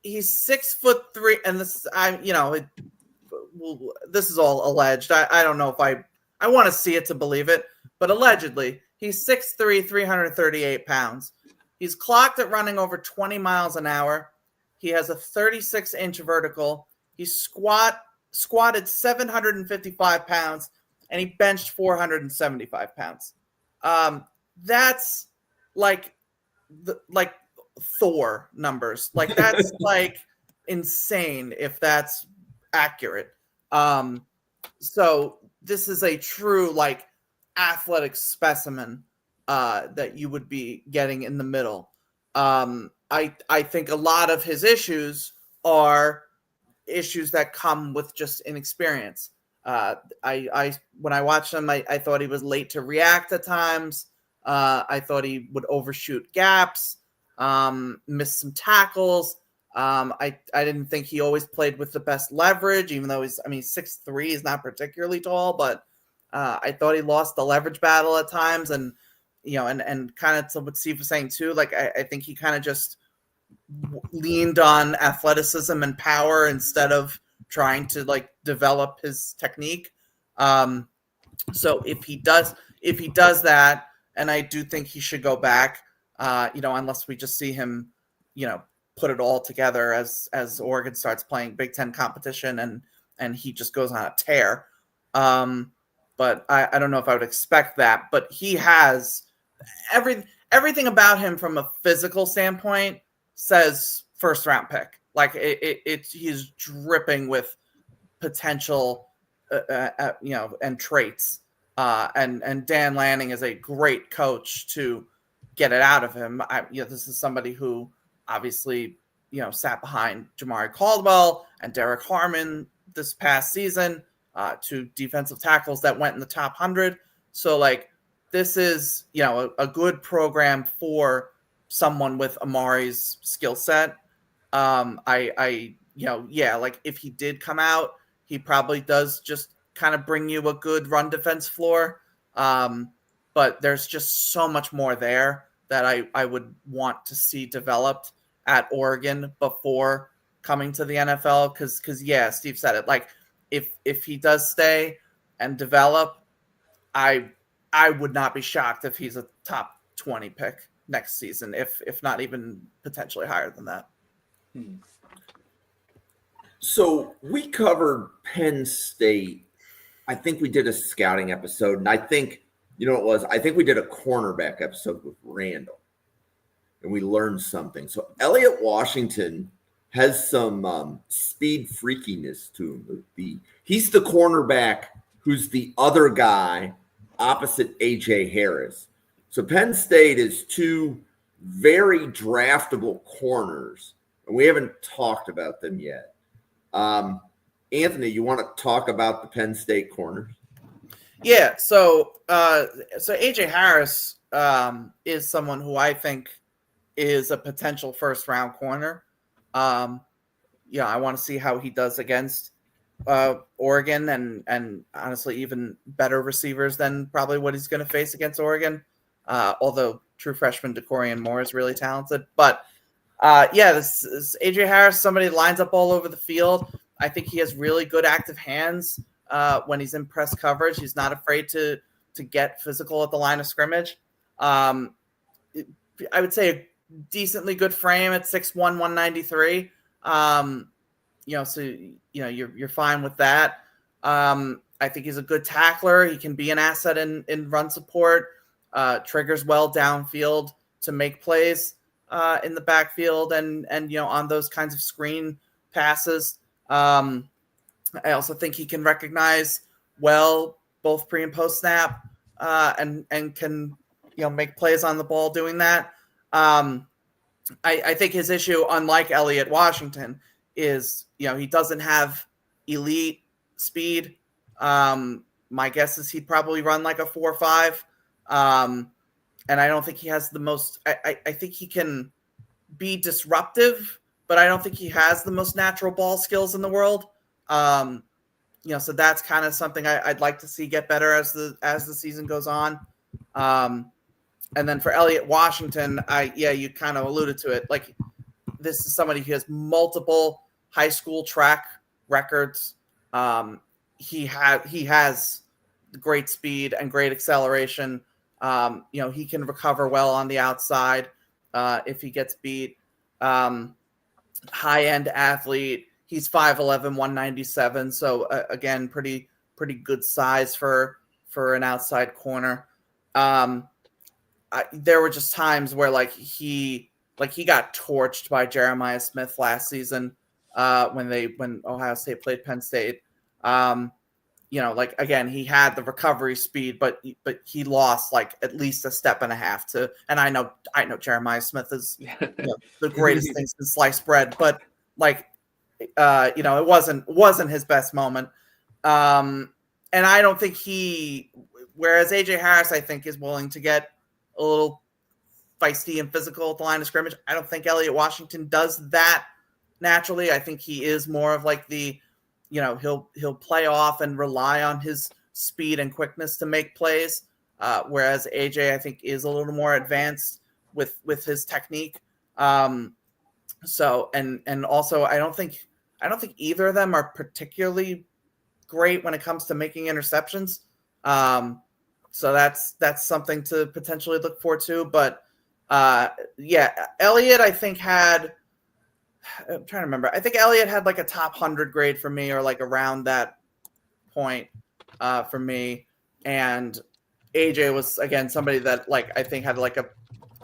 6'3", and this this is all alleged. I don't know if I want to see it to believe it, but allegedly he's 6'3", 338 pounds. He's clocked at running over 20 miles an hour. He has a 36-inch vertical. He squatted 755 pounds, and he benched 475 pounds. That's like Thor numbers. Like that's like insane if that's accurate. So this is a true like athletic specimen that you would be getting in the middle. I think a lot of his issues are issues that come with just inexperience. When I watched him, I thought he was late to react at times. I thought he would overshoot gaps, miss some tackles. I didn't think he always played with the best leverage, even though he's 6'3" is not particularly tall, but I thought he lost the leverage battle at times, and and kind of to what Steve was saying too, like I think he kind of just leaned on athleticism and power instead of trying to like develop his technique. So if he does that, and I do think he should go back, unless we just see him, put it all together as Oregon starts playing Big Ten competition and he just goes on a tear. But I don't know if I would expect that. But he has everything about him from a physical standpoint says first round pick. Like he's dripping with potential, and traits. And Dan Lanning is a great coach to get it out of him. This is somebody who obviously, sat behind Jamari Caldwell and Derek Harmon this past season, two defensive tackles that went in the top 100. So like, this is, a good program for someone with Amari's skill set. Like if he did come out, he probably does just kind of bring you a good run defense floor. But there's just so much more there that I would want to see developed at Oregon before coming to the NFL. Cause Steve said it, like if he does stay and develop, I would not be shocked if he's a top 20 pick next season, if not even potentially higher than that. So we covered Penn State. I think we did a scouting episode, and I think, I think we did a cornerback episode with Randall, and we learned something. So Elliott Washington has some speed freakiness to him. He's the cornerback who's the other guy opposite A.J. Harris. So Penn State is two very draftable corners, and we haven't talked about them yet. Anthony, you want to talk about the Penn State corners? Yeah, so A.J. Harris is someone who I think is a potential first-round corner. I want to see how he does against Oregon and honestly even better receivers than probably what he's going to face against Oregon, although true freshman DeCorian Moore is really talented. But this is A.J. Harris, somebody that lines up all over the field. I think he has really good active hands when he's in press coverage. He's not afraid to get physical at the line of scrimmage. I would say a decently good frame at 6'1", 193. You're fine with that. I think he's a good tackler. He can be an asset in run support. Triggers well downfield to make plays in the backfield and on those kinds of screen passes. I also think he can recognize well both pre and post snap and can make plays on the ball doing that. I think his issue, unlike Elliott Washington, is he doesn't have elite speed. My guess is he'd probably run like a 4.5. And I don't think he has the most. I think he can be disruptive, but I don't think he has the most natural ball skills in the world. So that's kind of something I'd like to see get better as the season goes on. And then for Elliott Washington, you kind of alluded to it. Like, this is somebody who has multiple high school track records. He has great speed and great acceleration. He can recover well on the outside if he gets beat. High-end athlete. He's 5'11", 197. So again, pretty good size for an outside corner. There were just times where he got torched by Jeremiah Smith last season when Ohio State played Penn State. Again, he had the recovery speed, but he lost at least a step and a half to. And I know Jeremiah Smith is the greatest thing since sliced bread, but it wasn't his best moment. And I don't think whereas AJ Harris, I think, is willing to get a little feisty and physical at the line of scrimmage. I don't think Elliott Washington does that naturally. I think he is more of like the, he'll play off and rely on his speed and quickness to make plays. Whereas AJ, I think, is a little more advanced with his technique. So and also I don't think either of them are particularly great when it comes to making interceptions. So that's something to potentially look forward to. But Elliott, I think I'm trying to remember. I think Elliott had like a top 100 grade for me, or like around that point for me. And AJ was, again, somebody that like I think had like a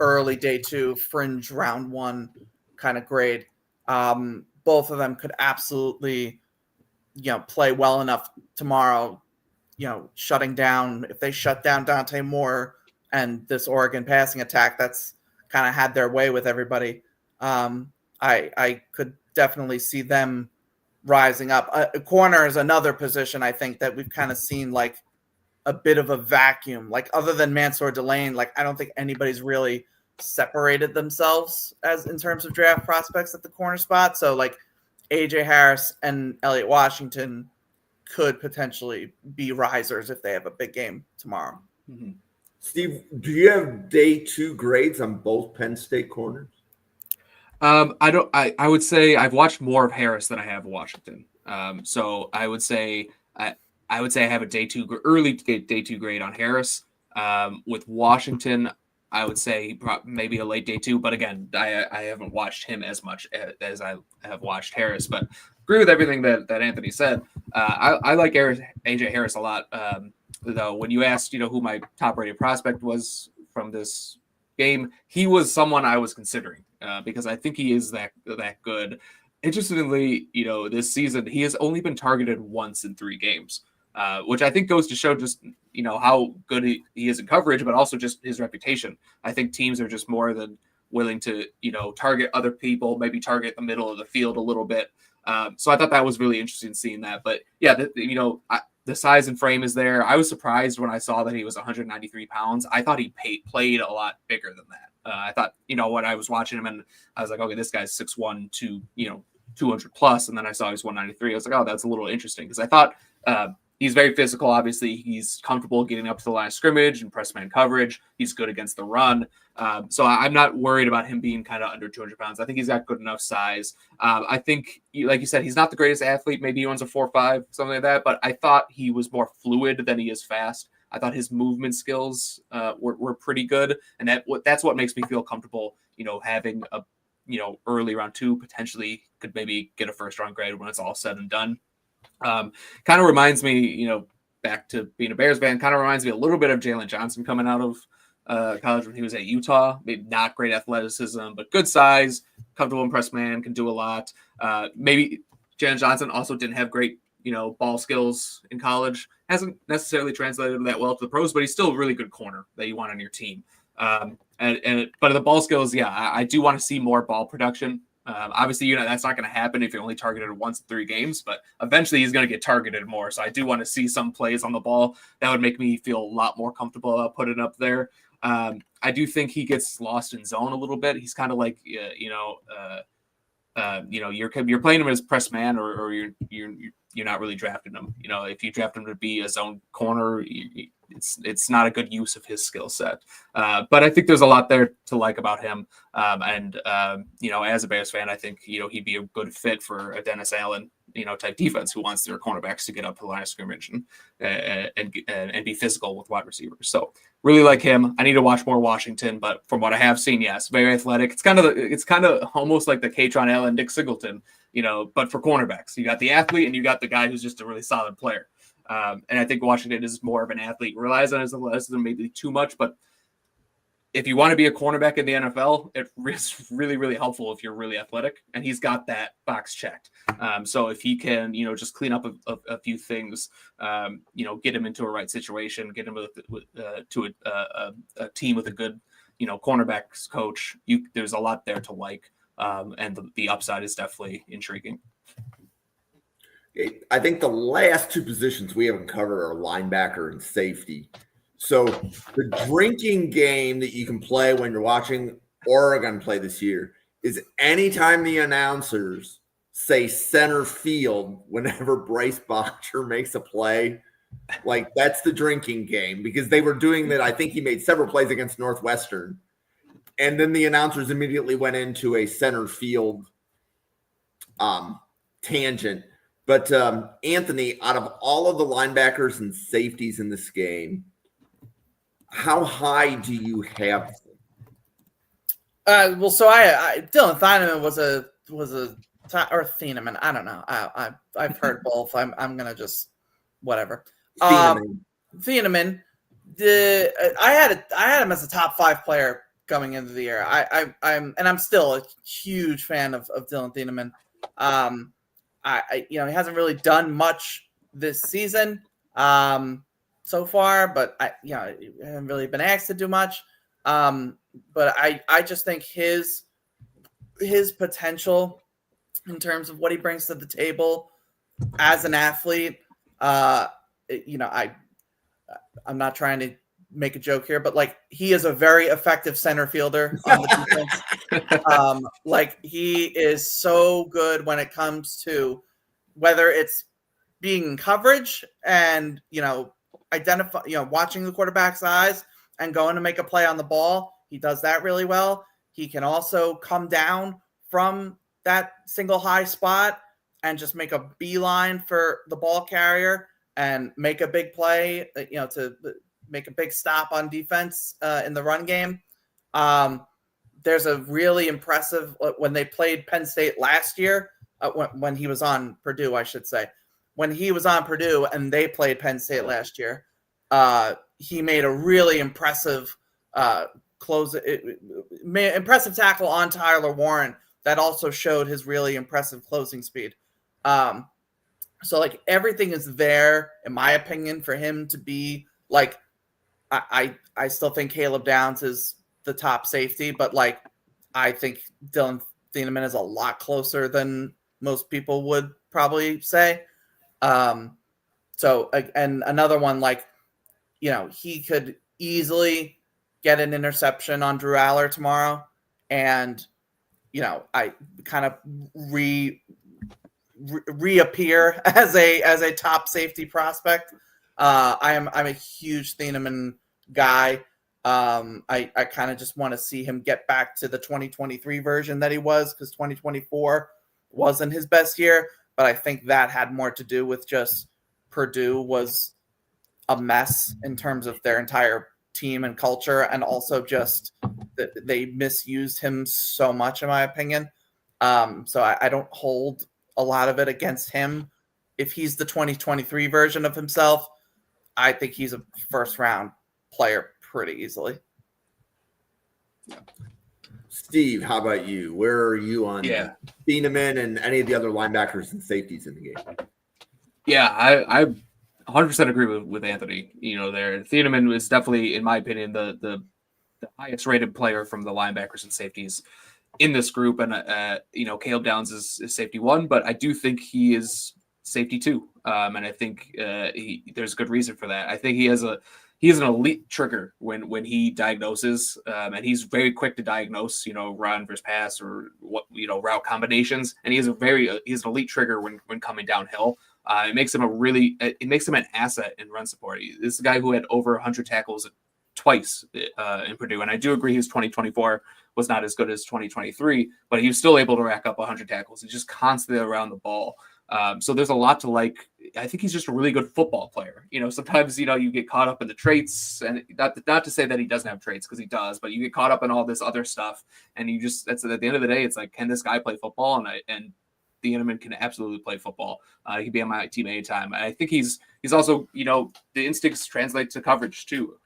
early day 2 fringe round 1 kind of grade. Both of them could absolutely, play well enough tomorrow, shutting down, if they shut down Dante Moore and this Oregon passing attack that's kind of had their way with everybody. I could definitely see them rising up. A corner is another position I think that we've kind of seen like a bit of a vacuum. Like other than Mansour Delane, like I don't think anybody's really separated themselves as in terms of draft prospects at the corner spot. So like AJ Harris and Elliott Washington could potentially be risers if they have a big game tomorrow. Mm-hmm. Steve, do you have day 2 grades on both Penn State corners? I would say I've watched more of Harris than I have Washington. So I would say I have a day 2 early day 2 grade on Harris. With Washington, I would say maybe a late day 2, but again, I haven't watched him as much as I have watched Harris. But agree with everything that Anthony said. I like AJ Harris a lot. Though when you asked, who my top rated prospect was from this game, he was someone I was considering because I think he is that good. Interestingly, this season he has only been targeted once in 3 games, which I think goes to show just how good he is in coverage, but also just his reputation. I think teams are just more than willing to target other people, maybe target the middle of the field a little bit. So I thought that was really interesting seeing that. But yeah, the size and frame is there. I was surprised when I saw that he was 193 pounds. I thought he played a lot bigger than that. I thought, when I was watching him and I was like, okay, this guy's 6'1", 200 plus. And then I saw he was 193. I was like, oh, that's a little interesting because I thought he's very physical. Obviously, he's comfortable getting up to the line of scrimmage and press man coverage. He's good against the run. So I'm not worried about him being kind of under 200 pounds. I think he's got good enough size. I think, like you said, he's not the greatest athlete. Maybe he runs a 4.5, something like that. But I thought he was more fluid than he is fast. I thought his movement skills were pretty good. And that's what makes me feel comfortable, having a, early round 2 potentially could maybe get a first round grade when it's all said and done. Kind of reminds me, back to being a Bears fan, kind of reminds me a little bit of Jalen Johnson coming out of college when he was at Utah. Maybe not great athleticism, but good size, comfortable in press man, can do a lot. Maybe Jalen Johnson also didn't have great, ball skills in college. Hasn't necessarily translated that well to the pros, but he's still a really good corner that you want on your team. But the ball skills, I do want to see more ball production. Obviously, that's not going to happen if you're only targeted once in 3 games, but eventually he's going to get targeted more. So I do want to see some plays on the ball that would make me feel a lot more comfortable about putting up there. I do think he gets lost in zone a little bit. He's kind of like, you're playing him as press man, or you're not really drafting him. If you draft him to be a zone corner, it's not a good use of his skill set. But I think there's a lot there to like about him. As a Bears fan, I think, he'd be a good fit for a Dennis Allen, type defense who wants their cornerbacks to get up to the line of scrimmage and be physical with wide receivers. So really like him. I need to watch more Washington, but from what I have seen, yes, very athletic. It's kind of almost like the Katron Allen, Nick Singleton, but for cornerbacks. You got the athlete and you got the guy who's just a really solid player. And I think Washington is more of an athlete, relies on his athleticism maybe too much, but if you want to be a cornerback in the NFL, it's really, really helpful if you're really athletic, and he's got that box checked. So if he can, just clean up a few things, get him into a right situation, get him to a team with a good, cornerbacks coach, there's a lot there to like, and the upside is definitely intriguing. I think the last 2 positions we haven't covered are linebacker and safety. So the drinking game that you can play when you're watching Oregon play this year is anytime the announcers say center field whenever Bryce Botcher makes a play. Like, that's the drinking game, because they were doing that. I think he made several plays against Northwestern. And then the announcers immediately went into a center field tangent. But Anthony, out of all of the linebackers and safeties in this game, how high do you have them? Well, so I Dylan Thieneman was a or Thieneman. I don't know. I've heard both. I'm gonna just whatever. Thieneman. I had him as a top 5 player coming into the year. I'm still a huge fan of Dylan Thieneman. He hasn't really done much this season so far, but I haven't really been asked to do much. But I just think his potential in terms of what he brings to the table as an athlete, I'm not trying to make a joke here, but like, he is a very effective center fielder on the defense. Like, he is so good when it comes to whether it's being in coverage and, identify, watching the quarterback's eyes and going to make a play on the ball. He does that really well. He can also come down from that single high spot and just make a beeline for the ball carrier and make a big play, to make a big stop on defense in the run game. There's a really impressive, when they played Penn State last year, when he was on Purdue, I should say. When he was on Purdue and they played Penn State last year, he made a really impressive impressive tackle on Tyler Warren that also showed his really impressive closing speed. So like, everything is there, in my opinion, for him to be like, I still think Caleb Downs is the top safety, but like, I think Dylan Thieneman is a lot closer than most people would probably say. So, and another one, like, he could easily get an interception on Drew Aller tomorrow, and I kind of reappear as a top safety prospect. I'm a huge Thieneman guy. I kind of just want to see him get back to the 2023 version that he was, because 2024 wasn't his best year. But I think that had more to do with just Purdue was a mess in terms of their entire team and culture, and also just that they misused him so much, in my opinion. So I don't hold a lot of it against him. If he's the 2023 version of himself, I think he's a first round player pretty easily. Steve, how about you? Where are you on Thieneman and any of the other linebackers and safeties in the game? Yeah, I 100% agree with Anthony. There, Thieneman is definitely, in my opinion, the highest rated player from the linebackers and safeties in this group. And Caleb Downs is safety 1, but I do think he is safety 2. And I think there's good reason for that. I think he has an elite trigger when he diagnoses, and he's very quick to diagnose, run versus pass or route combinations. And he's an elite trigger when coming downhill. It makes him an asset in run support. This is a guy who had over 100 tackles twice in Purdue. And I do agree his 2024 was not as good as 2023, but he was still able to rack up 100 tackles. He's just constantly around the ball. So there's a lot to like. I think he's just a really good football player. Sometimes, you get caught up in the traits, and not to say that he doesn't have traits, because he does, but you get caught up in all this other stuff. And that's at the end of the day, it's like, can this guy play football? And Thieneman can absolutely play football. He can be on my team anytime. And I think he's also, the instincts translate to coverage too.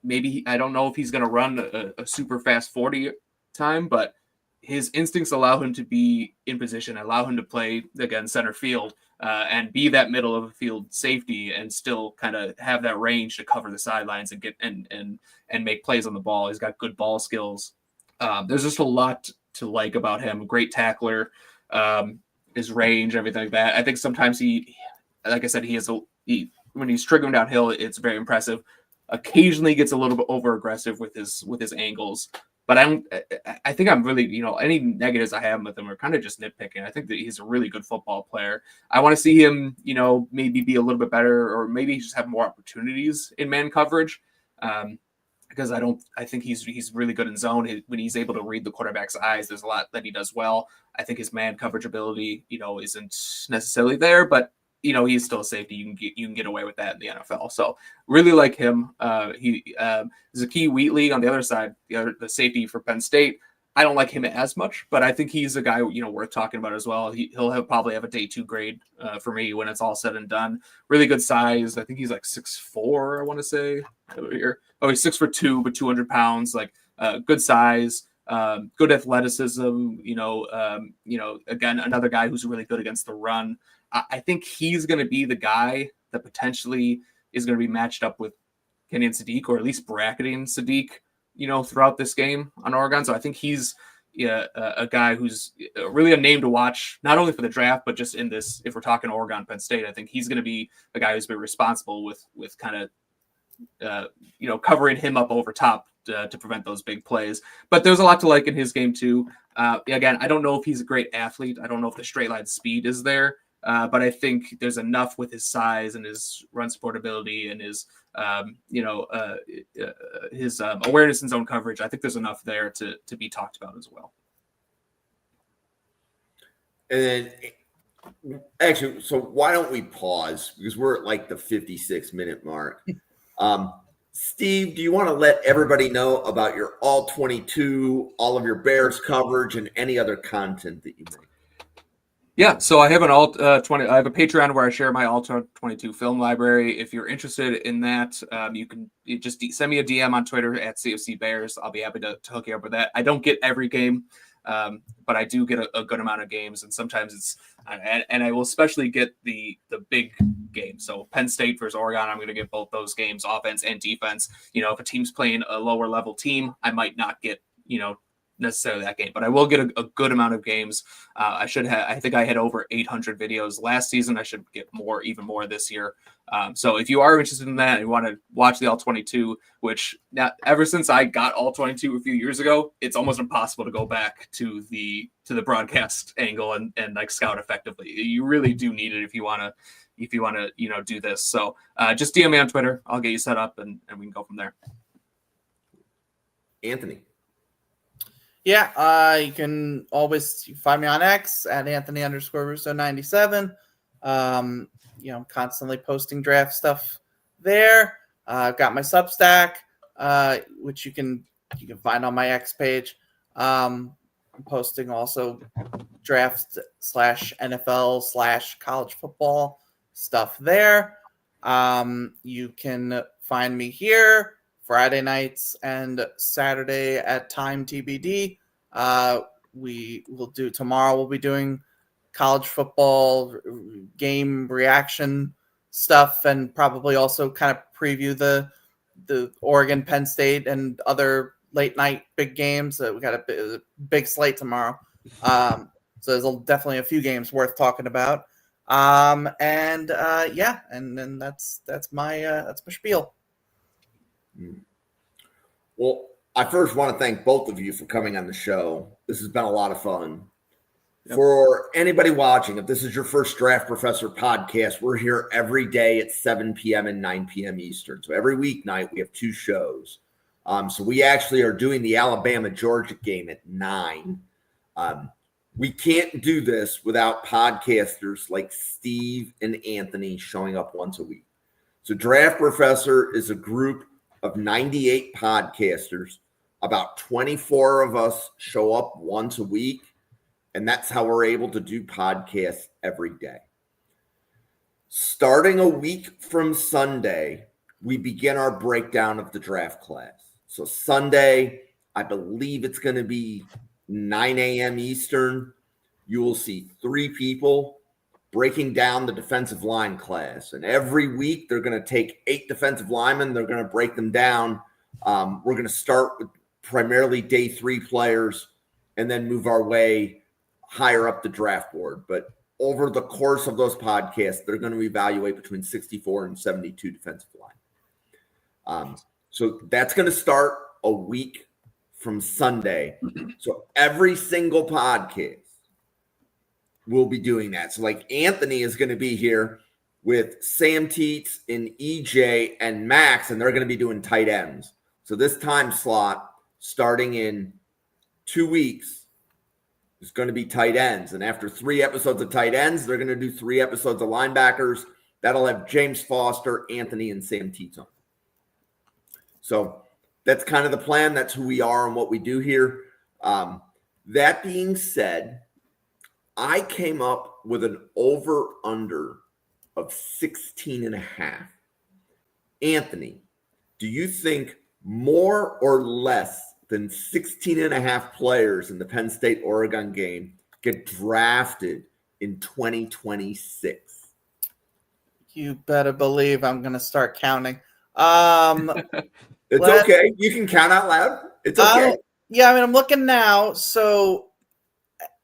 Maybe I don't know if he's going to run a super fast 40 time, but his instincts allow him to be in position, allow him to play, again, center field, and be that middle of the field safety, and still kind of have that range to cover the sidelines and get and make plays on the ball. He's got good ball skills. There's just a lot to like about him. Great tackler, his range, everything like that. I think sometimes he, like I said, when he's triggering downhill, it's very impressive. Occasionally gets a little bit over aggressive with his angles, But I think I'm really, any negatives I have with him are kind of just nitpicking. I think that he's a really good football player. I want to see him, maybe be a little bit better, or maybe just have more opportunities in man coverage. Because I think he's really good in zone. When he's able to read the quarterback's eyes, there's a lot that he does well. I think his man coverage ability, isn't necessarily there, but he's still a safety. You can get away with that in the NFL. So really like him. He Zakee Wheatley on the other side, the safety for Penn State. I don't like him as much, but I think he's a guy worth talking about as well. He'll probably have a day 2 grade for me when it's all said and done. Really good size. I think he's like 6'4", I want to say over here. Oh, he's 6'2", but 200 pounds. Like good size, good athleticism. Again, another guy who's really good against the run. I think he's going to be the guy that potentially is going to be matched up with Kenyon Sadiq, or at least bracketing Sadiq, throughout this game on Oregon. So I think he's a guy who's really a name to watch, not only for the draft, but just in this, if we're talking Oregon-Penn State, I think he's going to be a guy who's been responsible with kind of, covering him up over top to prevent those big plays. But there's a lot to like in his game too. Again, I don't know if he's a great athlete. I don't know if the straight line speed is there. But I think there's enough with his size and his run support ability and his awareness in zone coverage. I think there's enough there to be talked about as well. And then, actually, so why don't we pause, because we're at like the 56-minute mark. Steve, do you want to let everybody know about your all 22, all of your Bears coverage, and any other content that you make? Yeah, so I have an all 20. I have a Patreon where I share my all 22 film library. If you're interested in that, you can just send me a DM on Twitter at CFC Bears. I'll be happy to hook you up with that. I don't get every game, but I do get a good amount of games, and sometimes it's and I will especially get the big games. So Penn State versus Oregon, I'm going to get both those games, offense and defense. If a team's playing a lower level team, I might not get necessarily that game, but I will get a good amount of games. I think I had over 800 videos last season. I should get even more this year. So if you are interested in that and you want to watch the all 22, which now ever since I got all 22 a few years ago, it's almost impossible to go back to the broadcast angle and like scout effectively. You really do need it if you want to do this. So just DM me on Twitter. I'll get you set up and we can go from there. Anthony. Yeah, you can always find me on X at Anthony_Russo97. I'm constantly posting draft stuff there. I've got my Substack, which you can find on my X page. I'm posting also draft /NFL /college football stuff there. You can find me here Friday nights and Saturday at time TBD. Tomorrow we'll be doing college football game reaction stuff, and probably also kind of preview the Oregon Penn State and other late night big games. We got a big slate tomorrow. So there's definitely a few games worth talking about. And then that's my spiel. Well, I first want to thank both of you for coming on the show. This has been a lot of fun. Yep. For anybody watching, if this is your first Draft Professor podcast, we're here every day at 7 p.m. and 9 p.m. Eastern. So every weeknight we have 2 shows. So we actually are doing the Alabama-Georgia game at 9. We can't do this without podcasters like Steve and Anthony showing up once a week. So Draft Professor is a group of 98 podcasters. About 24 of us show up once a week, and that's how we're able to do podcasts every day. Starting a week from Sunday, we begin our breakdown of the draft class. So Sunday, I believe it's going to be 9 a.m. Eastern. You will see 3 people breaking down the defensive line class. And every week, they're going to take 8 defensive linemen. They're going to break them down. We're going to start with primarily day 3 players and then move our way higher up the draft board. But over the course of those podcasts, they're going to evaluate between 64 and 72 defensive line. So that's going to start a week from Sunday. So every single podcast will be doing that. So like Anthony is going to be here with Sam Teets and EJ and Max, and they're going to be doing tight ends. So this time slot starting in 2 weeks is going to be tight ends. And after 3 episodes of tight ends, they're going to do 3 episodes of linebackers. That'll have James Foster, Anthony, and Sam Teets on. So that's kind of the plan. That's who we are and what we do here. That being said, I came up with an over-under of 16.5. Anthony, do you think more or less than 16.5 players in the Penn State-Oregon game get drafted in 2026? You better believe I'm going to start counting. It's okay. You can count out loud. It's okay. Yeah, I mean, I'm looking now. So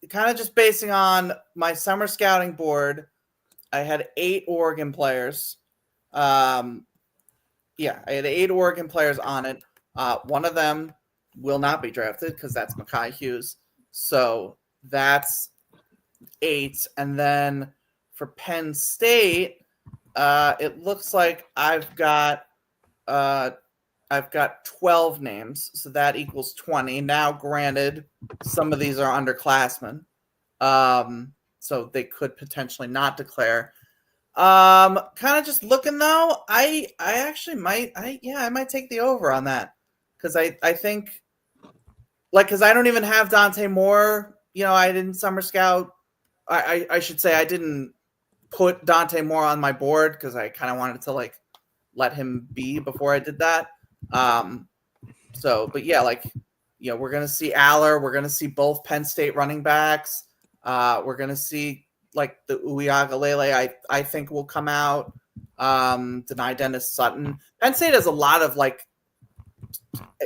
kind of just basing on my summer scouting board, I had 8 Oregon players. I had 8 Oregon players on it. One of them will not be drafted because that's Mekhi Hughes. So that's 8. And then for Penn State, it looks like I've got 12 names, so that equals 20. Now, granted, some of these are underclassmen, so they could potentially not declare. Kind of just looking though, I actually might take the over on that because I think, like, because I don't even have Dante Moore. I didn't summer scout. I should say I didn't put Dante Moore on my board because I kind of wanted to like let him be before I did that. But yeah, we're going to see Aller. We're going to see both Penn State running backs. We're going to see like the Uiagalelei, I think will come out. Deny Dennis Sutton. Penn State has a lot of like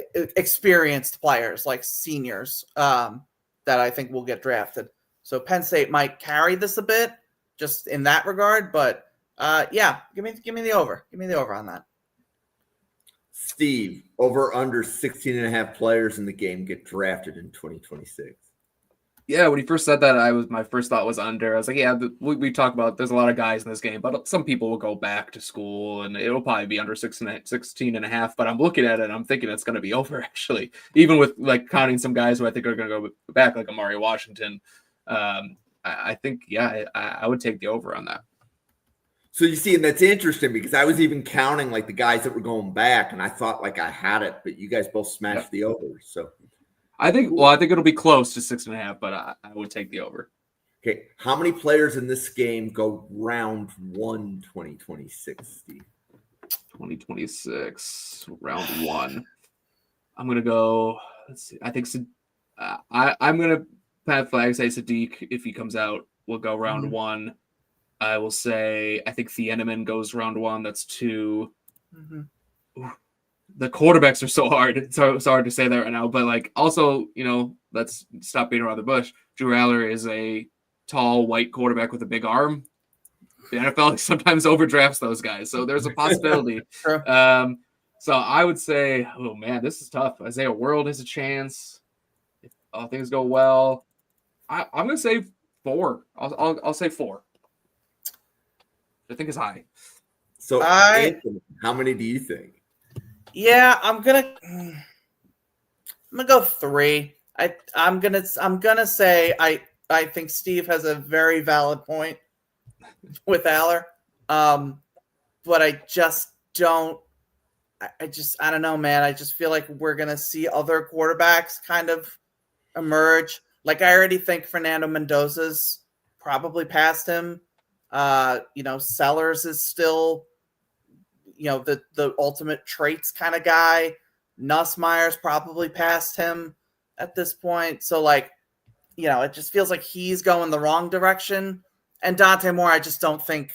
experienced players, like seniors, that I think will get drafted. So Penn State might carry this a bit just in that regard, but give me the over. Give me the over on that. Steve, over under 16.5 players in the game get drafted in 2026. Yeah, when he first said that, my first thought was under. I was like, yeah, we talk about there's a lot of guys in this game, but some people will go back to school and it'll probably be under 16.5. But I'm looking at it and I'm thinking it's going to be over actually, even with like counting some guys who I think are going to go back, like Amari Washington. I think, I would take the over on that. So you see, and that's interesting because I was even counting like the guys that were going back, and I thought like I had it, but you guys both smashed the over. So I think it'll be close to 6.5, but I would take the over. Okay, how many players in this game go round 1 2026, Steve? 2026 round 1. I'm gonna go. Let's see. I think I'm gonna plant flag. Say Sadiq, if he comes out, will go round 1. I will say I think Thieneman goes round 1. That's 2. The quarterbacks are so hard. It's so hard to say that right now. But like also, let's stop beating around the bush. Drew Aller is a tall white quarterback with a big arm. The NFL sometimes overdrafts those guys, so there's a possibility. Sure. So I would say, oh man, this is tough. Isaiah World has a chance if all things go well. I'm gonna say 4. I'll say 4. I think is high. So, Anthony, how many do you think? Yeah, I'm gonna go 3. I'm gonna say I think Steve has a very valid point with Aller, but I just don't. I don't know, man. I just feel like we're gonna see other quarterbacks kind of emerge. Like I already think Fernando Mendoza's probably past him. Sellers is still, the ultimate traits kind of guy. Nussmeier's probably past him at this point. So it just feels like he's going the wrong direction. And Dante Moore, I just don't think,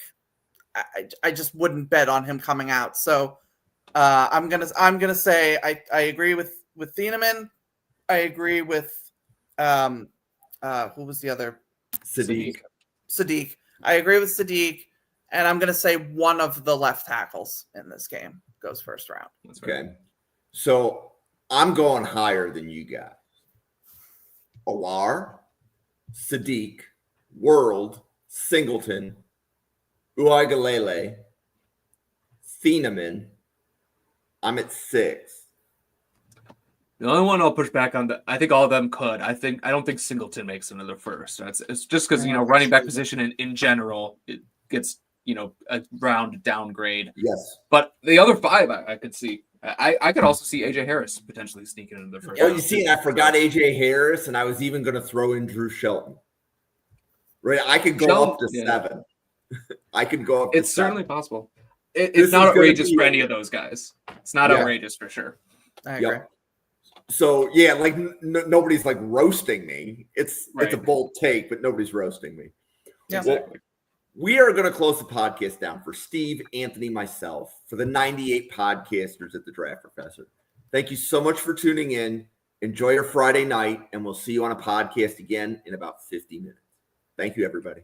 I just wouldn't bet on him coming out. So I'm gonna say I agree with Thieneman. I agree with who was the other? Sadiq. I agree with Sadiq, and I'm going to say one of the left tackles in this game goes first round. Okay. So I'm going higher than you guys. Alar, Sadiq, World, Singleton, Uigalele, Thieneman. I'm at 6. The only one I'll push back on, I think all of them could. I don't think Singleton makes another first. It's just because running back position in general it gets a round downgrade. Yes. But the other 5 I could see. I could also see AJ Harris potentially sneaking into the first. Oh, you see, I forgot AJ Harris, and I was even going to throw in Drew Shelton. Right, I could go up to 7. I could go up. It's to certainly 7. possible. It's not outrageous for any of those guys. It's not Yeah. outrageous for sure. I agree. Yep. So yeah, like nobody's like roasting me. It's a bold take, but nobody's roasting me. Yeah. Exactly. We are going to close the podcast down for Steve, Anthony, myself, for the 98 podcasters at the Draft Professor. Thank you so much for tuning in. Enjoy your Friday night, and we'll see you on a podcast again in about 50 minutes. Thank you, everybody.